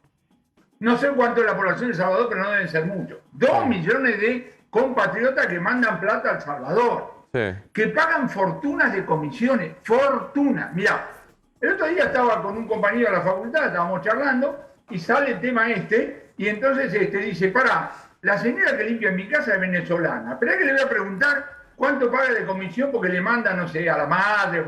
No sé cuánto es la población de El Salvador, pero no deben ser muchos. 2 millones de compatriotas que mandan plata a El Salvador. Sí. Que pagan fortunas de comisiones, fortunas. Mirá, el otro día estaba con un compañero de la facultad, estábamos charlando, y sale el tema y entonces dice, pará, la señora que limpia en mi casa es venezolana, esperá que le voy a preguntar cuánto paga de comisión porque le manda, no sé, a la madre,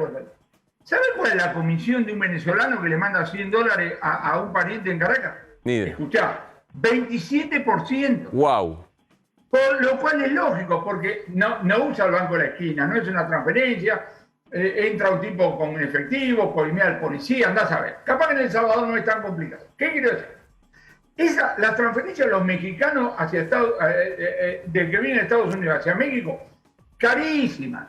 ¿sabe cuál es la comisión de un venezolano que le manda $100 a un pariente en Caracas? Ni idea. Escuchá, 27%. ¡Wow! Por lo cual es lógico, porque no usa el banco de la esquina, no es una transferencia, entra un tipo con efectivo, coimea al policía, andás a ver. Capaz que en El Salvador no es tan complicado. ¿Qué quiero decir? Las transferencias de los mexicanos hacia del que viene de Estados Unidos hacia México, carísimas.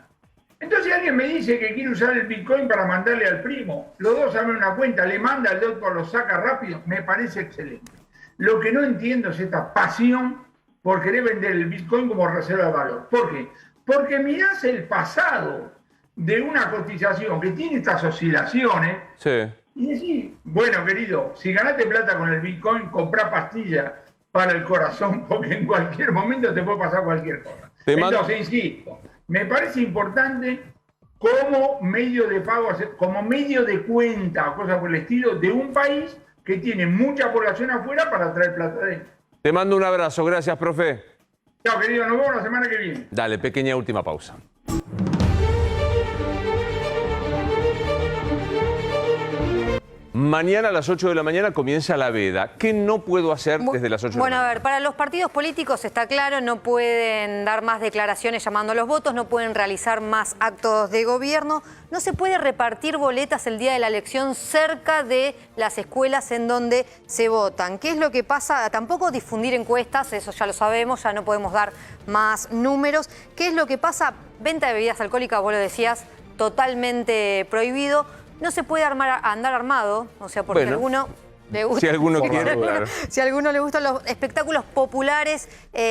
Entonces alguien me dice que quiere usar el Bitcoin para mandarle al primo, los dos abren una cuenta, le manda, el otro lo saca rápido, me parece excelente. Lo que no entiendo es esta pasión por querer vender el Bitcoin como reserva de valor. ¿Por qué? Porque mirás el pasado de una cotización que tiene estas oscilaciones y decís, bueno, querido, si ganaste plata con el Bitcoin, comprá pastillas para el corazón, porque en cualquier momento te puede pasar cualquier cosa. Entonces, insisto, me parece importante como medio de pago, como medio de cuenta o cosas por el estilo de un país que tiene mucha población afuera para traer plata dentro. Te mando un abrazo. Gracias, profe. Chao, querido. Nos vemos la semana que viene. Dale, pequeña última pausa. Mañana a las 8 de la mañana comienza la veda. ¿Qué no puedo hacer desde las 8 de la mañana? Bueno, a ver, para los partidos políticos está claro, no pueden dar más declaraciones llamando a los votos, no pueden realizar más actos de gobierno, no se puede repartir boletas el día de la elección cerca de las escuelas en donde se votan. ¿Qué es lo que pasa? Tampoco difundir encuestas, eso ya lo sabemos, ya no podemos dar más números. ¿Qué es lo que pasa? Venta de bebidas alcohólicas, vos lo decías, totalmente prohibido. No se puede andar armado, o sea, porque alguno le gusta. Si alguno quiere, claro. Si a alguno le gustan los espectáculos populares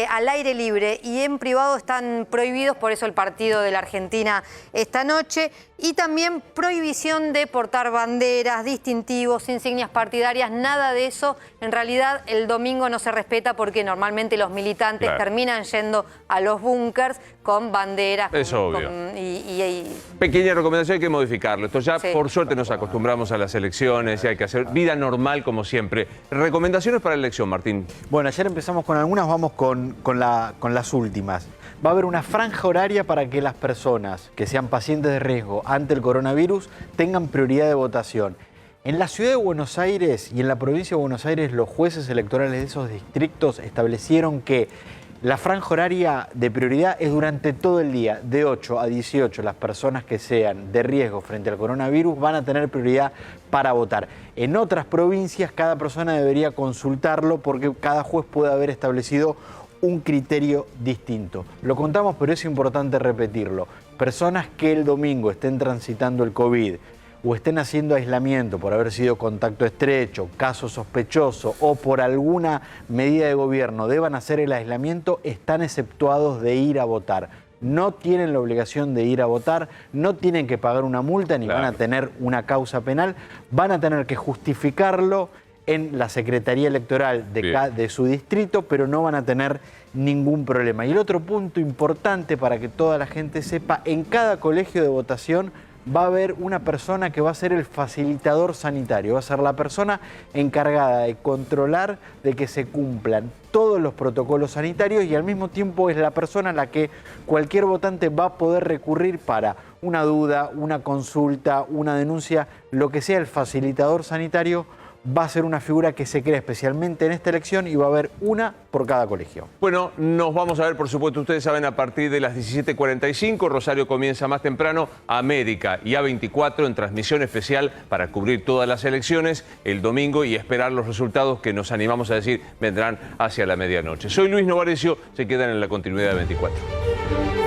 al aire libre y en privado están prohibidos, por eso el partido de la Argentina esta noche. Y también prohibición de portar banderas, distintivos, insignias partidarias, nada de eso. En realidad el domingo no se respeta porque normalmente los militantes terminan yendo a los búnkers con banderas. Es obvio. Pequeña recomendación, hay que modificarlo. Esto ya por suerte nos acostumbramos a las elecciones y hay que hacer vida normal como siempre. Recomendaciones para la elección, Martín. Bueno, ayer empezamos con algunas, vamos con las últimas. Va a haber una franja horaria para que las personas que sean pacientes de riesgo ante el coronavirus tengan prioridad de votación. En la ciudad de Buenos Aires y en la provincia de Buenos Aires, los jueces electorales de esos distritos establecieron que la franja horaria de prioridad es durante todo el día, de 8 a 18. Las personas que sean de riesgo frente al coronavirus van a tener prioridad para votar. En otras provincias, cada persona debería consultarlo porque cada juez puede haber establecido un criterio distinto. Lo contamos, pero es importante repetirlo. Personas que el domingo estén transitando el COVID o estén haciendo aislamiento por haber sido contacto estrecho, caso sospechoso o por alguna medida de gobierno deban hacer el aislamiento, están exceptuados de ir a votar. no tienen la obligación de ir a votar, no tienen que pagar una multa ni van a tener una causa penal, van a tener que justificarlo en la Secretaría Electoral de su distrito, pero no van a tener ningún problema. Y el otro punto importante para que toda la gente sepa, en cada colegio de votación va a haber una persona que va a ser el facilitador sanitario, va a ser la persona encargada de controlar de que se cumplan todos los protocolos sanitarios y al mismo tiempo es la persona a la que cualquier votante va a poder recurrir para una duda, una consulta, una denuncia, lo que sea. El facilitador sanitario va a ser una figura que se crea especialmente en esta elección y va a haber una por cada colegio. Bueno, nos vamos a ver, por supuesto, ustedes saben, a partir de las 17:45, Rosario comienza más temprano, América y A24 en transmisión especial para cubrir todas las elecciones el domingo y esperar los resultados que nos animamos a decir vendrán hacia la medianoche. Soy Luis Novarecio, se quedan en la continuidad de 24.